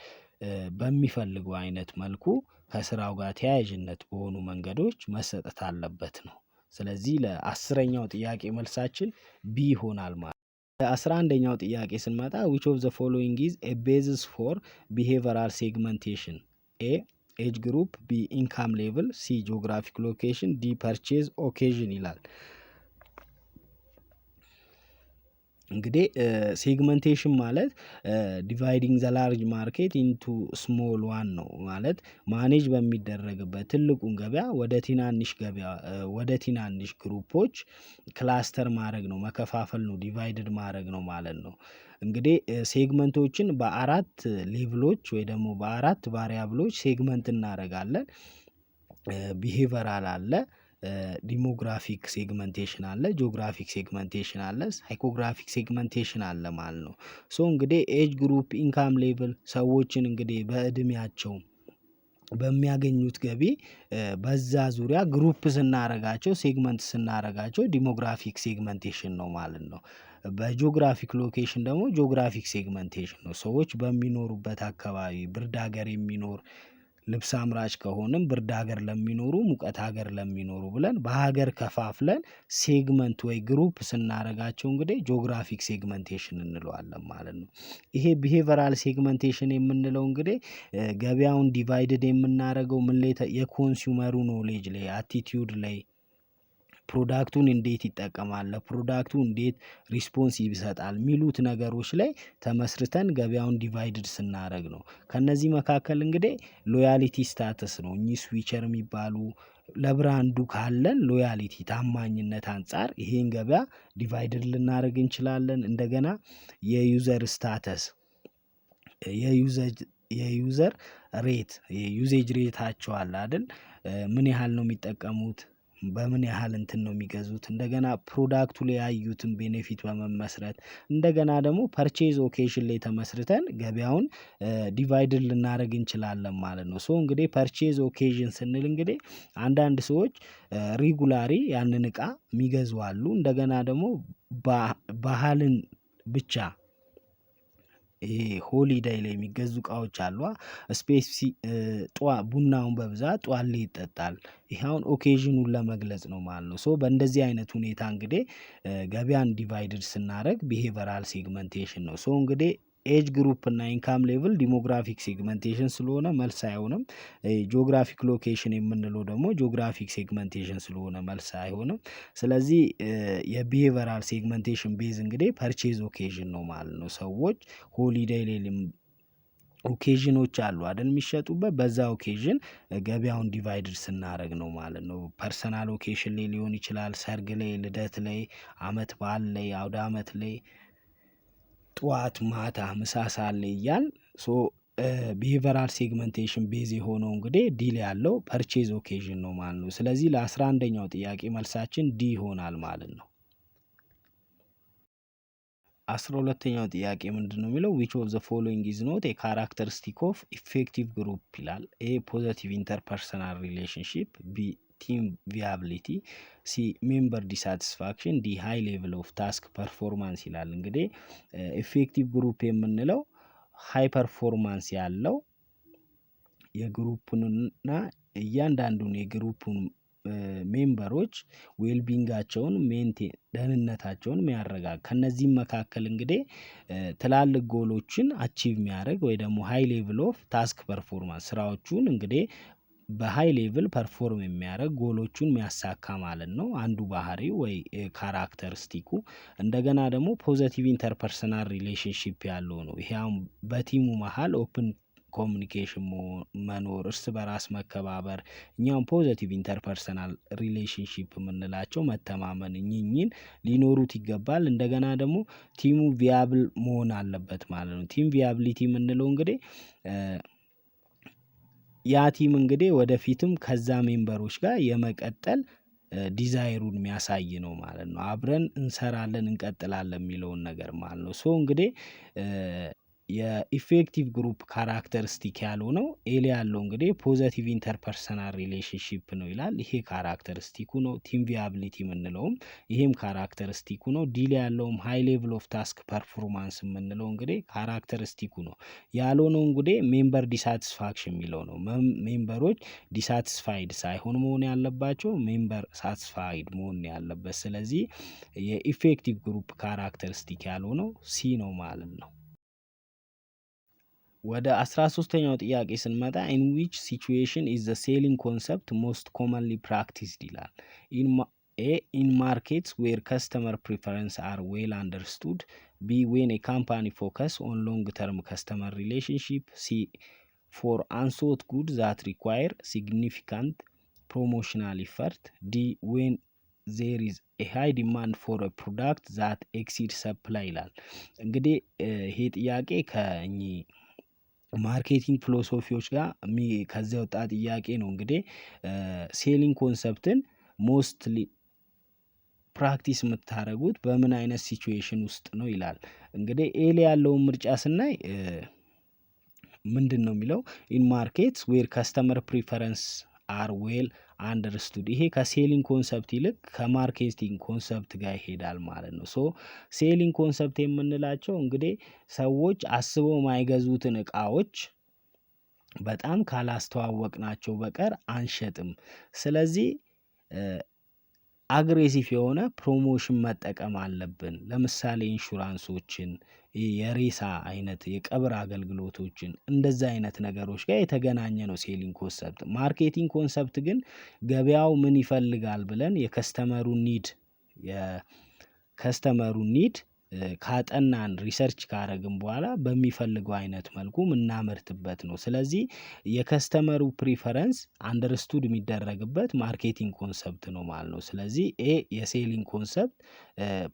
በሚፈልገው አይነት መልኩ ከስራው ጋር ተያያዥነት በሆኑ መንገዶች መሰጠት አለበት ነው። ስለዚህ ለአስረኛው ጥያቄ መልሳችን ቢ ይሆናል ማለት ነው። ለአስራ አንደኛው ጥያቄ ስንመጣ which of the following is a basis for behavioral segmentation? A ኤጅ ግሩፕ፣ ቢ ኢንካም ሌቭል፣ ሲ ጂኦግራፊክ ሎኬሽን፣ ዲ ፐርቼዝ ኦኬዥን ይላል። እንግዲህ ሴግመንቴሽን ማለት ዲቫይዲንግ ዘ ላርጅ ማርኬት ኢንቱ ስሞል ዋን ነው ማለት ማኔጅ በሚደረግበት ትልቁን ገበያ ወደ ትናንሽ ግሩፖች ክላስተር ማድረግ ነው፣ መከፋፈል ነው፣ ዲቫይድድ ማድረግ ነው ማለት ነው። እንግዲህ ሴግመንቶችን በአራት ሌቭሎች ወይ ደግሞ በአራት ቫሪያብሎች ሴግመንት እናደርጋለን። ቢሄቨራል አለ፣ ዲሞግራፊክ ሴግመንቴሽን አለ፣ ጂኦግራፊክ ሴግመንቴሽን አለ፣ ሳይኮግራፊክ ሴግመንቴሽን አለ ማለት ነው። ሶ እንግዲህ ኤጅ ግሩፕ፣ ኢንካም ሌቭል ሰዎችን እንግዲህ በእድሜያቸው በሚያገኙት ገቢ በዛ ዙሪያ ግሩፕ ስናረጋቸው ሴግመንት ስናረጋቸው ዲሞግራፊክ ሴግመንቴሽን ነው ማለት ነው። በጂኦግራፊክ ሎኬሽን ደግሞ ጂኦግራፊክ ሴግመንቴሽን ነው። ሰዎች በሚኖሩበት አካባቢ ብርድ ሀገር የሚኖር ልብስ አምራች ከሆንም ብርድ ሀገር ለሚኖሩ ሙቀት ሀገር ለሚኖሩ ብለን በሀገር ከፋፍለን ሴግመንት ወይ ግሩፕ ስናረጋቸው እንግዲህ ጂኦግራፊክ ሴግመንቴሽን እንለዋለን ማለት ነው። ይሄ ቢሄቨራል ሴግመንቴሽን የምንለው እንግዲህ ገበያውን ዲቫይድድ የምናደርገው ምን ላይ የኮንሱመሩ ኖሌጅ ላይ፣ አቲቲዩድ ላይ፣ ፕሮዳክቱን እንዴት ይጠቀማል፣ ለፕሮዳክቱ እንዴት ሪስፖንሲቭ ይሰጣል የሚሉት ነገሮች ላይ ተመስርተን ገበያውን ዲቫይድድ ስናደርግ ነው። ከነዚህ መካከል እንግዲህ ሎያሊቲ ስታተስ ነው። እኚህ ስዊቸር የሚባሉ ለብራንዱ ካለን ሎያሊቲ ታማኝነት አንፃር ይሄን ገበያ ዲቫይድድ ልናደርግ እንችላለን። እንደገና የዩዘር ስታተስ የዩዘር ሬት የዩዜጅ ሬታቸው አለ አይደል? ምን ያህል ነው የሚጠቀሙት፣ በምን ያህል እንትን ነው የሚገዙት፣ እንደገና ፕሮዳክቱ ላይ ያዩትን ቤኔፊት በመመስረት እንደገና ደግሞ ፐርቼዝ ኦኬሽን ላይ ተመስርተን ገበያውን ዲቫይድድ ልናደርግ እንችላለን ማለት ነው። ሶ እንግዲህ ፐርቼዝ ኦኬዥን ስንል እንግዲህ አንዳንድ ሰዎች ሪጉላሪ ያንን እቃ የሚገዙ አሉ። እንደገና ደግሞ ባህልን ብቻ ይሄ ሆሊዴይ ላይ የሚገዙ እቃዎች አሉ። ቡናውን በብዛት ጠዋት ላይ ይጠጣል። ይሄ አሁን ኦኬዥኑን ለመግለጽ ነው ማለት ነው። ሶ በእንደዚህ አይነት ሁኔታ እንግዲህ ገበያን ዲቫይድድ ስናደርግ ቢሄቨራል ሴግመንቴሽን ነው። ሶ እንግዲህ ኤጅ ግሩፕ እና ኢንካም ሌቭል ዲሞግራፊክ ሴግመንቴሽን ስለሆነ መልስ አይሆንም። ጂኦግራፊክ ሎኬሽን የምንለው ደግሞ ጂኦግራፊክ ሴግመንቴሽን ስለሆነ መልስ አይሆንም። ስለዚህ የቢሄቨራል ሴግመንቴሽን ቤዝ እንግዲህ ፐርቼዝ ኦኬዥን ነው ማለት ነው። ሰዎች ሆሊዴይ ላይ ኦኬዥኖች አሉ አይደል የሚሸጡበት፣ በዛ ኦኬዥን ገበያውን ዲቫይድድ ስናደርግ ነው ማለት ነው። ፐርሰናል ኦኬሽን ላይ ሊሆን ይችላል፣ ሰርግ ላይ፣ ልደት ላይ፣ አመት በዓል ላይ፣ አውደ አመት ላይ፣ ጠዋት ማታ ምሳ ሰዓት ላይ እያል ቢሄቨራል ሴግመንቴሽን ቤዝ የሆነው እንግዲህ ዲ ላይ ያለው ፐርቼዝ ኦኬዥን ነው ማለት ነው። ስለዚህ ለ11ኛው ጥያቄ መልሳችን ዲ ይሆናል ማለት ነው። 12ኛው ጥያቄ ምንድን ነው የሚለው which of the following is not a characteristic of effective group ይላል። ኤ ፖዘቲቭ ኢንተርፐርሰናል ሪሌሽንሺፕ፣ ቢ ቲም ቪያብሊቲ፣ ሲ ሜምበር ዲሳቲስፋክሽን፣ ዲ ሃይ ሌቭል ኦፍ ታስክ ፐርፎርማንስ ይላል። እንግዲህ ኢፌክቲቭ ግሩፕ የምንለው ሃይ ፐርፎርማንስ ያለው የግሩፑንና እያንዳንዱን የግሩፑን ሜምበሮች ዌልቢንጋቸውን ሜንቴን ደህንነታቸውን የሚያረጋግጥ ከነዚህም መካከል እንግዲህ ትላልቅ ጎሎችን አቺቭ የሚያደርግ ወይ ደግሞ ሃይ ሌቭል ኦፍ ታስክ ፐርፎርማንስ ስራዎቹን እንግዲህ በሃይ ሌቭል ፐርፎርም የሚያደርግ ጎሎቹን የሚያሳካ ማለት ነው። አንዱ ባህሪው ወይ ካራክተሪስቲኩ። እንደገና ደግሞ ፖዘቲቭ ኢንተርፐርሰናል ሪሌሽንሺፕ ያለው ነው። ይሄ አሁን በቲሙ መሀል ኦፕን ኮሚኒኬሽን መኖር፣ እርስ በራስ መከባበር፣ እኛም ፖዘቲቭ ኢንተርፐርሰናል ሪሌሽንሺፕ የምንላቸው መተማመን እኚህን ሊኖሩት ይገባል። እንደገና ደግሞ ቲሙ ቪያብል መሆን አለበት ማለት ነው። ቲም ቪያብሊቲ የምንለው እንግዲህ ያ ቲም እንግዲህ ወደፊትም ከዛ ሜምበሮች ጋር የመቀጠል ዲዛይሩን የሚያሳይ ነው ማለት ነው። አብረን እንሰራለን እንቀጥላለን የሚለውን ነገር ማለት ነው። ሶ እንግዲህ የኢፌክቲቭ ግሩፕ ካራክተሪስቲክ ያለው ነው። ኤል ያለው እንግዲህ ፖዘቲቭ ኢንተርፐርሰናል ሪሌሽንሺፕ ነው ይላል። ይሄ ካራክተሪስቲኩ ነው። ቲም ቪያብሊቲ የምንለውም ይሄም ካራክተሪስቲኩ ነው። ዲል ያለውም ሃይ ሌቭል ኦፍ ታስክ ፐርፎርማንስ የምንለው እንግዲህ ካራክተሪስቲኩ ነው። ያልሆነው እንግዲህ ሜምበር ዲሳቲስፋክሽን የሚለው ነው። ሜምበሮች ዲሳቲስፋይድ ሳይሆን መሆን ያለባቸው ሜምበር ሳቲስፋይድ መሆን ያለበት። ስለዚህ የኢፌክቲቭ ግሩፕ ካራክተሪስቲክ ያልሆነው ሲ ነው ማለት ነው። ወደ 13ኛው ጥያቄ ስንመጣ ኢን ዊች ሲቹዌሽን ኢዝ ዘ ሴሊንግ ኮንሰፕት ሞስት ኮመንሊ ፕራክቲስድ ይላል። ኢን ማርኬትስ ዌር ከስተመር ፕሪፈረንስ አር ዌል አንደርስቱድ፣ ቢ ዌን ኤ ካምፓኒ ፎከስ ኦን ሎንግ ተርም ከስተመር ሪሌሽንሺፕ፣ ሲ ፎር አንሶት ጉድ ዛት ሪኳየር ሲግኒፊካንት ፕሮሞሽናል ኢፈርት፣ ዲ ዌን ዜር ኢዝ ኤ ሃይ ዲማንድ ፎር ኤ ፕሮዳክት ዛት ኤክሲድ ሰፕላይ ይላል። እንግዲህ ይሄ ጥያቄ ከእኚህ ማርኬቲንግ ፊሎሶፊዎች ጋር ከዚያ ወጣ ጥያቄ ነው። እንግዲህ ሴሊንግ ኮንሰፕትን ሞስትሊ ፕራክቲስ የምታደርጉት በምን አይነት ሲቹዌሽን ውስጥ ነው ይላል። እንግዲህ ኤል ያለውን ምርጫ ስናይ ምንድን ነው የሚለው ኢን ማርኬትስ ዌር ከስተመር ፕሪፈረንስ አር ዌል አንደርስቱድ። ይሄ ከሴሊንግ ኮንሰፕት ይልቅ ከማርኬቲንግ ኮንሰፕት ጋር ይሄዳል ማለት ነው። ሶ ሴሊንግ ኮንሰፕት የምንላቸው እንግዲህ ሰዎች አስበው የማይገዙትን እቃዎች በጣም ካላስተዋወቅናቸው በቀር አንሸጥም። ስለዚህ አግሬሲቭ የሆነ ፕሮሞሽን መጠቀም አለብን። ለምሳሌ ኢንሹራንሶችን፣ የሬሳ አይነት የቀብር አገልግሎቶችን እንደዛ አይነት ነገሮች ጋር የተገናኘ ነው ሴሊንግ ኮንሰፕት። ማርኬቲንግ ኮንሰፕት ግን ገበያው ምን ይፈልጋል ብለን የከስተመሩን ኒድ ካጠናን ሪሰርች ካረግን በኋላ በሚፈልገው አይነት መልኩ የምናመርትበት ነው። ስለዚህ የከስተመሩ ፕሪፈረንስ አንደርስቱድ የሚደረግበት ማርኬቲንግ ኮንሰፕት ነው ማለት ነው። ስለዚህ ኤ የሴሊንግ ኮንሰፕት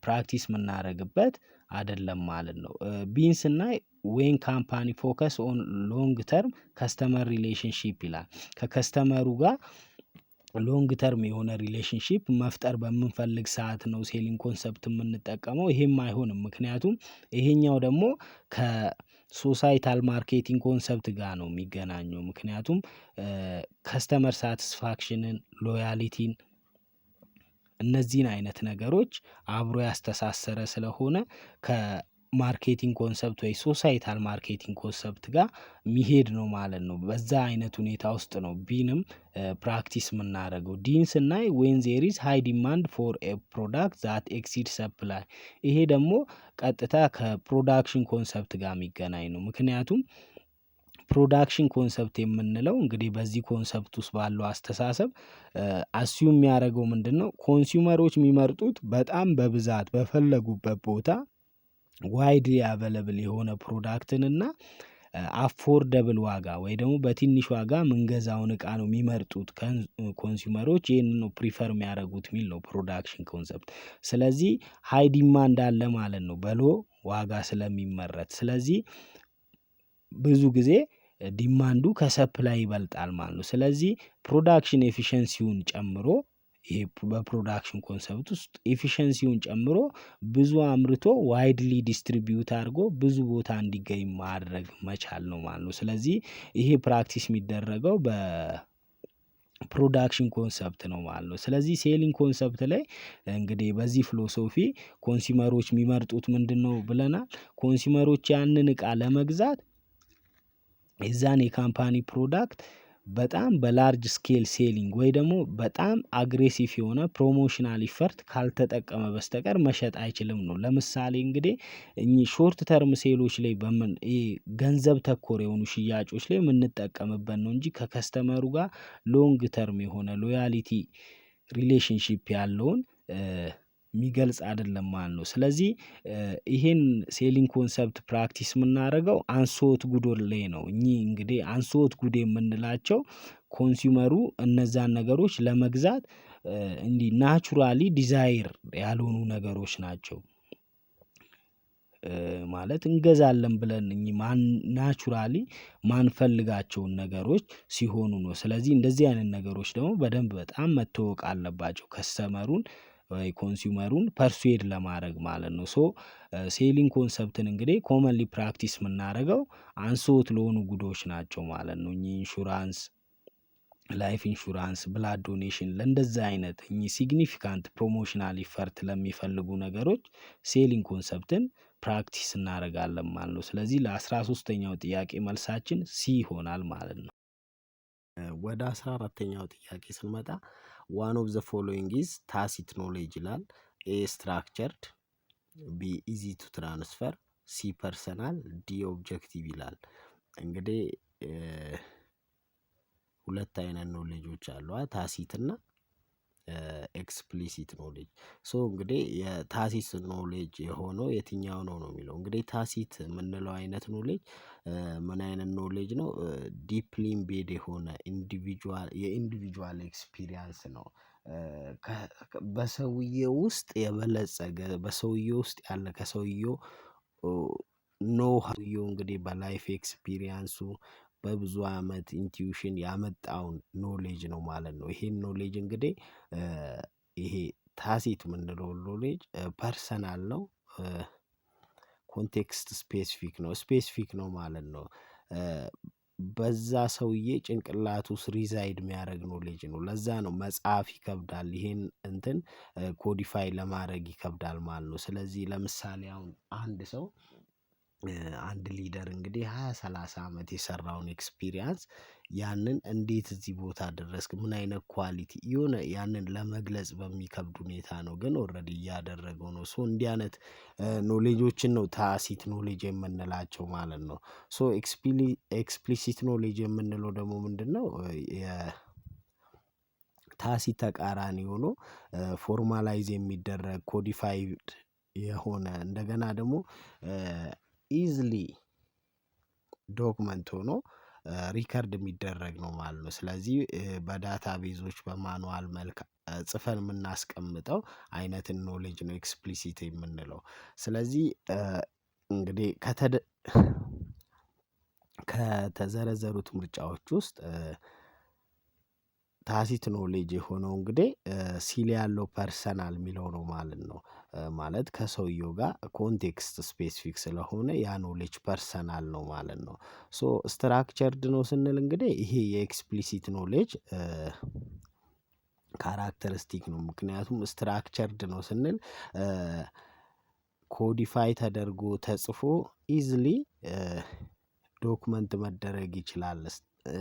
ፕራክቲስ የምናደርግበት አይደለም ማለት ነው። ቢን ስናይ ዌን ካምፓኒ ፎከስ ኦን ሎንግ ተርም ከስተመር ሪሌሽንሺፕ ይላል። ከከስተመሩ ጋር ሎንግ ተርም የሆነ ሪሌሽንሺፕ መፍጠር በምንፈልግ ሰዓት ነው ሴሊንግ ኮንሰፕት የምንጠቀመው። ይሄም አይሆንም፣ ምክንያቱም ይሄኛው ደግሞ ከሶሳይታል ማርኬቲንግ ኮንሰፕት ጋር ነው የሚገናኘው። ምክንያቱም ከስተመር ሳቲስፋክሽንን፣ ሎያሊቲን እነዚህን አይነት ነገሮች አብሮ ያስተሳሰረ ስለሆነ ከማርኬቲንግ ኮንሰፕት ወይ ሶሳይታል ማርኬቲንግ ኮንሰፕት ጋር ሚሄድ ነው ማለት ነው። በዛ አይነት ሁኔታ ውስጥ ነው ቢንም ፕራክቲስ የምናደርገው። ዲን ስናይ ዌን ዜር ኢዝ ሃይ ዲማንድ ፎር ኤ ፕሮዳክት ዛት ኤክሲድ ሰፕላይ። ይሄ ደግሞ ቀጥታ ከፕሮዳክሽን ኮንሰፕት ጋር የሚገናኝ ነው። ምክንያቱም ፕሮዳክሽን ኮንሰፕት የምንለው እንግዲህ በዚህ ኮንሰፕት ውስጥ ባለው አስተሳሰብ አስዩም የሚያደርገው ምንድን ነው? ኮንሱመሮች የሚመርጡት በጣም በብዛት በፈለጉበት ቦታ ዋይድሊ አቬለብል የሆነ ፕሮዳክትን እና አፎርደብል ዋጋ ወይ ደግሞ በትንሽ ዋጋ ምንገዛውን እቃ ነው የሚመርጡት ኮንሱመሮች። ይህንን ነው ፕሪፈር የሚያደርጉት የሚል ነው ፕሮዳክሽን ኮንሰፕት። ስለዚህ ሃይ ዲማንድ አለ ማለት ነው በሎ ዋጋ ስለሚመረት። ስለዚህ ብዙ ጊዜ ዲማንዱ ከሰፕላይ ይበልጣል ማለት ነው። ስለዚህ ፕሮዳክሽን ኤፊሸንሲውን ጨምሮ ይሄ በፕሮዳክሽን ኮንሰፕት ውስጥ ኤፊሸንሲውን ጨምሮ ብዙ አምርቶ ዋይድሊ ዲስትሪቢዩት አድርጎ ብዙ ቦታ እንዲገኝ ማድረግ መቻል ነው ማለት ነው። ስለዚህ ይሄ ፕራክቲስ የሚደረገው በፕሮዳክሽን ኮንሰፕት ነው ማለት ነው። ስለዚህ ሴሊንግ ኮንሰፕት ላይ እንግዲህ በዚህ ፊሎሶፊ ኮንሱመሮች የሚመርጡት ምንድን ነው ብለናል? ኮንሱመሮች ያንን እቃ ለመግዛት የዛን የካምፓኒ ፕሮዳክት በጣም በላርጅ ስኬል ሴሊንግ ወይ ደግሞ በጣም አግሬሲቭ የሆነ ፕሮሞሽናል ኢፈርት ካልተጠቀመ በስተቀር መሸጥ አይችልም ነው። ለምሳሌ እንግዲህ እኚህ ሾርት ተርም ሴሎች ላይ ገንዘብ ተኮር የሆኑ ሽያጮች ላይ የምንጠቀምበት ነው እንጂ ከከስተመሩ ጋር ሎንግ ተርም የሆነ ሎያሊቲ ሪሌሽንሺፕ ያለውን የሚገልጽ አይደለም ማለት ነው። ስለዚህ ይሄን ሴሊንግ ኮንሰፕት ፕራክቲስ የምናደርገው አንሶት ጉድ ላይ ነው። እኚህ እንግዲህ አንሶት ጉድ የምንላቸው ኮንሱመሩ እነዛን ነገሮች ለመግዛት እንዲህ ናቹራሊ ዲዛይር ያልሆኑ ነገሮች ናቸው። ማለት እንገዛለን ብለን ናቹራሊ ማንፈልጋቸውን ነገሮች ሲሆኑ ነው። ስለዚህ እንደዚህ አይነት ነገሮች ደግሞ በደንብ በጣም መታወቅ አለባቸው ከስተመሩን ወይ ኮንሱመሩን ፐርሱዌድ ለማድረግ ማለት ነው። ሶ ሴሊንግ ኮንሰፕትን እንግዲህ ኮመንሊ ፕራክቲስ የምናደርገው አንሶት ለሆኑ ጉዶች ናቸው ማለት ነው። እኚህ ኢንሹራንስ፣ ላይፍ ኢንሹራንስ፣ ብላድ ዶኔሽን ለእንደዛ አይነት እኚህ ሲግኒፊካንት ፕሮሞሽናል ኢፈርት ለሚፈልጉ ነገሮች ሴሊንግ ኮንሰፕትን ፕራክቲስ እናደርጋለን ማለት ነው። ስለዚህ ለ13ኛው ጥያቄ መልሳችን ሲ ይሆናል ማለት ነው። ወደ 14ኛው ጥያቄ ስንመጣ ዋን ኦፍ ዘ ፎሎዊንግ ኢዝ ታሲት ኖሌጅ ይላል። ኤ ስትራክቸርድ፣ ቢ ኢዚ ቱ ትራንስፈር፣ ሲ ፐርሰናል፣ ዲ ኦብጀክቲቭ ይላል። እንግዲህ ሁለት አይነት ኖሌጆች አሉ፣ ታሲት እና ኤክስፕሊሲት ኖሌጅ። ሶ እንግዲህ የታሲት ኖሌጅ የሆነው የትኛው ነው የሚለው እንግዲህ ታሲት የምንለው አይነት ኖሌጅ ምን አይነት ኖሌጅ ነው? ዲፕሊ ኢምቤድ የሆነ የኢንዲቪጁዋል ኤክስፒሪየንስ ነው። በሰውዬው ውስጥ የበለጸገ በሰውዬው ውስጥ ያለ ከሰውዬው ሰውዬው እንግዲህ በላይፍ ኤክስፒሪየንሱ በብዙ አመት ኢንቲዩሽን ያመጣውን ኖሌጅ ነው ማለት ነው። ይሄን ኖሌጅ እንግዲህ ይሄ ታሲት የምንለው ኖሌጅ ፐርሰናል ነው፣ ኮንቴክስት ስፔሲፊክ ነው ማለት ነው። በዛ ሰውዬ ጭንቅላት ውስጥ ሪዛይድ የሚያደርግ ኖሌጅ ነው። ለዛ ነው መጽሐፍ ይከብዳል፣ ይሄን እንትን ኮዲፋይ ለማድረግ ይከብዳል ማለት ነው። ስለዚህ ለምሳሌ አሁን አንድ ሰው አንድ ሊደር እንግዲህ 20-30 አመት የሰራውን ኤክስፒሪየንስ ያንን እንዴት እዚህ ቦታ ደረስክ፣ ምን አይነት ኳሊቲ የሆነ ያንን ለመግለጽ በሚከብድ ሁኔታ ነው፣ ግን ኦልሬዲ እያደረገው ነው። ሶ እንዲህ አይነት ኖሌጆችን ነው ታሲት ኖሌጅ የምንላቸው ማለት ነው። ሶ ኤክስፕሊሲት ኖሌጅ የምንለው ደግሞ ምንድነው? የታሲት ተቃራኒ ሆኖ ፎርማላይዝ የሚደረግ ኮዲፋይድ የሆነ እንደገና ደግሞ ኢዝሊ ዶክመንት ሆኖ ሪከርድ የሚደረግ ነው ማለት ነው። ስለዚህ በዳታ ቤዞች በማኑዋል መልክ ጽፈን የምናስቀምጠው አይነትን ኖሌጅ ነው ኤክስፕሊሲት የምንለው። ስለዚህ እንግዲህ ከተዘረዘሩት ምርጫዎች ውስጥ ታሲት ኖሌጅ የሆነው እንግዲህ ሲል ያለው ፐርሰናል የሚለው ነው ማለት ነው። ማለት ከሰውየው ጋር ኮንቴክስት ስፔሲፊክ ስለሆነ ያ ኖሌጅ ፐርሰናል ነው ማለት ነው። ሶ ስትራክቸርድ ነው ስንል እንግዲህ ይሄ የኤክስፕሊሲት ኖሌጅ ካራክተሪስቲክ ነው። ምክንያቱም ስትራክቸርድ ነው ስንል ኮዲፋይ ተደርጎ ተጽፎ ኢዝሊ ዶክመንት መደረግ ይችላል።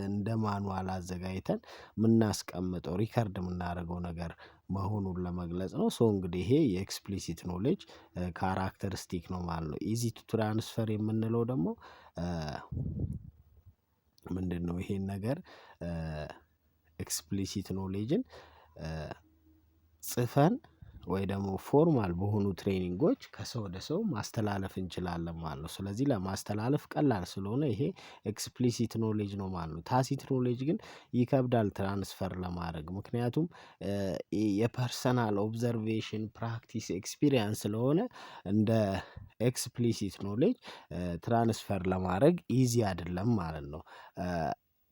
እንደ ማኑዋል አዘጋጅተን የምናስቀምጠው ሪከርድ የምናደርገው ነገር መሆኑን ለመግለጽ ነው። ሶ እንግዲህ ይሄ የኤክስፕሊሲት ኖሌጅ ካራክተሪስቲክ ነው ማለት ነው። ኢዚ ቱ ትራንስፈር የምንለው ደግሞ ምንድነው? ይሄን ነገር ኤክስፕሊሲት ኖሌጅን ጽፈን ወይ ደግሞ ፎርማል በሆኑ ትሬኒንጎች ከሰው ወደ ሰው ማስተላለፍ እንችላለን ማለት ነው። ስለዚህ ለማስተላለፍ ቀላል ስለሆነ ይሄ ኤክስፕሊሲት ኖሌጅ ነው ማለት ነው። ታሲት ኖሌጅ ግን ይከብዳል ትራንስፈር ለማድረግ፣ ምክንያቱም የፐርሰናል ኦብዘርቬሽን ፕራክቲስ ኤክስፒሪየንስ ስለሆነ እንደ ኤክስፕሊሲት ኖሌጅ ትራንስፈር ለማድረግ ኢዚ አይደለም ማለት ነው።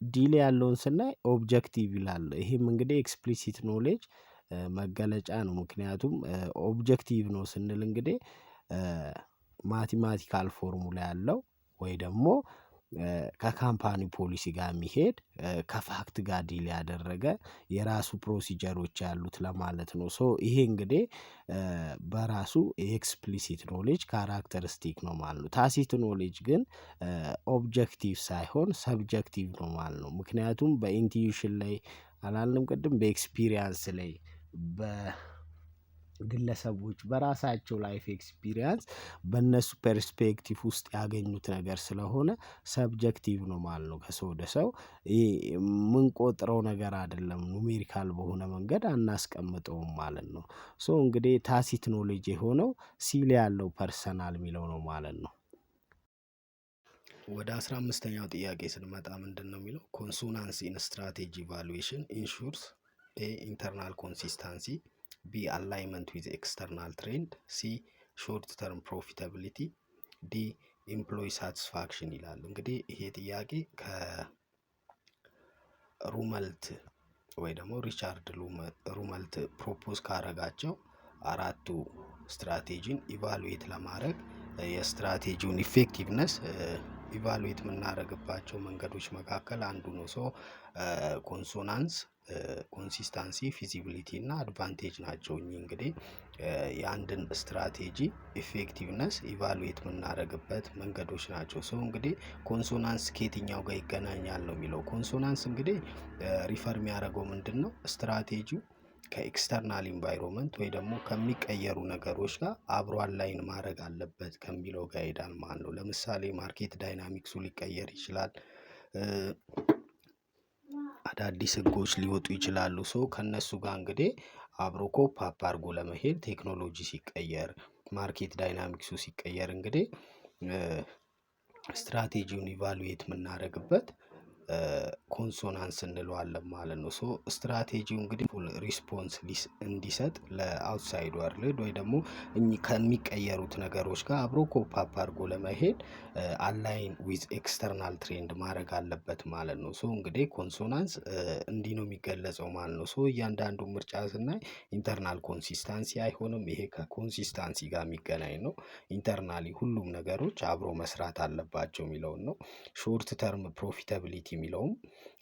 ዲል ያለውን ስናይ ኦብጀክቲቭ ይላል። ይሄም እንግዲህ ኤክስፕሊሲት ኖሌጅ መገለጫ ነው። ምክንያቱም ኦብጀክቲቭ ነው ስንል እንግዲህ ማቲማቲካል ፎርሙላ ያለው ወይ ደግሞ ከካምፓኒ ፖሊሲ ጋር የሚሄድ ከፋክት ጋር ዲል ያደረገ የራሱ ፕሮሲጀሮች ያሉት ለማለት ነው። ሶ ይሄ እንግዲህ በራሱ የኤክስፕሊሲት ኖሌጅ ካራክተሪስቲክ ነው ማለት ነው። ታሲት ኖሌጅ ግን ኦብጀክቲቭ ሳይሆን ሰብጀክቲቭ ነው ማለት ነው። ምክንያቱም በኢንቲዩሽን ላይ አላልንም ቅድም፣ በኤክስፒሪየንስ ላይ ግለሰቦች በራሳቸው ላይፍ ኤክስፒሪያንስ በእነሱ ፐርስፔክቲቭ ውስጥ ያገኙት ነገር ስለሆነ ሰብጀክቲቭ ነው ማለት ነው። ከሰው ወደ ሰው የምንቆጥረው ነገር አይደለም፣ ኑሜሪካል በሆነ መንገድ አናስቀምጠውም ማለት ነው። ሶ እንግዲህ ታሲት ኖሌጅ የሆነው ሲል ያለው ፐርሰናል የሚለው ነው ማለት ነው። ወደ 15ኛው ጥያቄ ስንመጣ ምንድነው የሚለው? ኮንሶናንስ ኢን ስትራቴጂ ኢቫሉዌሽን ኢንሹርስ ኤ ኢንተርናል ኮንሲስታንሲ፣ ቢ አላይመንት ዊዝ ኤክስተርናል ትሬንድ፣ ሲ ሾርት ተርም ፕሮፊታቢሊቲ፣ ዲ ኤምፕሎይ ሳቲስፋክሽን ይላል። እንግዲህ ይሄ ጥያቄ ከሩመልት ወይ ደግሞ ሪቻርድ ሩመልት ፕሮፖዝ ካረጋቸው አራቱ ስትራቴጂን ኢቫሉዌት ለማድረግ የስትራቴጂውን ኢፌክቲቭነስ ኢቫሉዌት የምናደርግባቸው መንገዶች መካከል አንዱ ነው። ሶ ኮንሶናንስ፣ ኮንሲስታንሲ፣ ፊዚቢሊቲ እና አድቫንቴጅ ናቸው። እኚህ እንግዲህ የአንድን ስትራቴጂ ኢፌክቲቭነስ ኢቫሉዌት የምናደርግበት መንገዶች ናቸው። ሶ እንግዲህ ኮንሶናንስ ከየትኛው ጋር ይገናኛል ነው የሚለው። ኮንሶናንስ እንግዲህ ሪፈር የሚያደርገው ምንድን ነው? ስትራቴጂው ከኤክስተርናል ኢንቫይሮንመንት ወይ ደግሞ ከሚቀየሩ ነገሮች ጋር አብሮ አላይን ማድረግ አለበት ከሚለው ጋር ይሄዳል ማለት ነው። ለምሳሌ ማርኬት ዳይናሚክሱ ሊቀየር ይችላል። አዳዲስ ህጎች ሊወጡ ይችላሉ። ሶ ከነሱ ጋር እንግዲህ አብሮ ኮፕ አፕ አድርጎ ለመሄድ ቴክኖሎጂ ሲቀየር፣ ማርኬት ዳይናሚክሱ ሲቀየር እንግዲህ ስትራቴጂውን ኢቫሉዌት የምናደርግበት ኮንሶናንስ እንለዋለን ማለት ነው። ሶ ስትራቴጂው እንግዲህ ፉል ሪስፖንስ እንዲሰጥ ለአውትሳይድ ወርልድ ወይ ደግሞ ከሚቀየሩት ነገሮች ጋር አብሮ ኮፕ አፕ አድርጎ ለመሄድ አላይን ዊዝ ኤክስተርናል ትሬንድ ማድረግ አለበት ማለት ነው። ሶ እንግዲህ ኮንሶናንስ እንዲህ ነው የሚገለጸው ማለት ነው። ሶ እያንዳንዱ ምርጫ ስናይ ኢንተርናል ኮንሲስታንሲ አይሆንም። ይሄ ከኮንሲስታንሲ ጋር የሚገናኝ ነው። ኢንተርናሊ ሁሉም ነገሮች አብሮ መስራት አለባቸው የሚለውን ነው። ሾርት ተርም ፕሮፊታቢሊቲ የሚለውም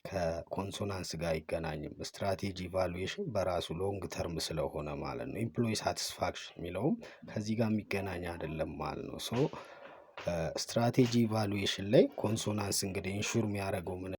ከኮንሶናንስ ጋር አይገናኝም። ስትራቴጂ ኢቫሉዌሽን በራሱ ሎንግ ተርም ስለሆነ ማለት ነው። ኤምፕሎይ ሳቲስፋክሽን የሚለውም ከዚህ ጋር የሚገናኝ አይደለም ማለት ነው። ሶ ስትራቴጂ ኢቫሉዌሽን ላይ ኮንሶናንስ እንግዲህ ኢንሹር የሚያደርገው ምን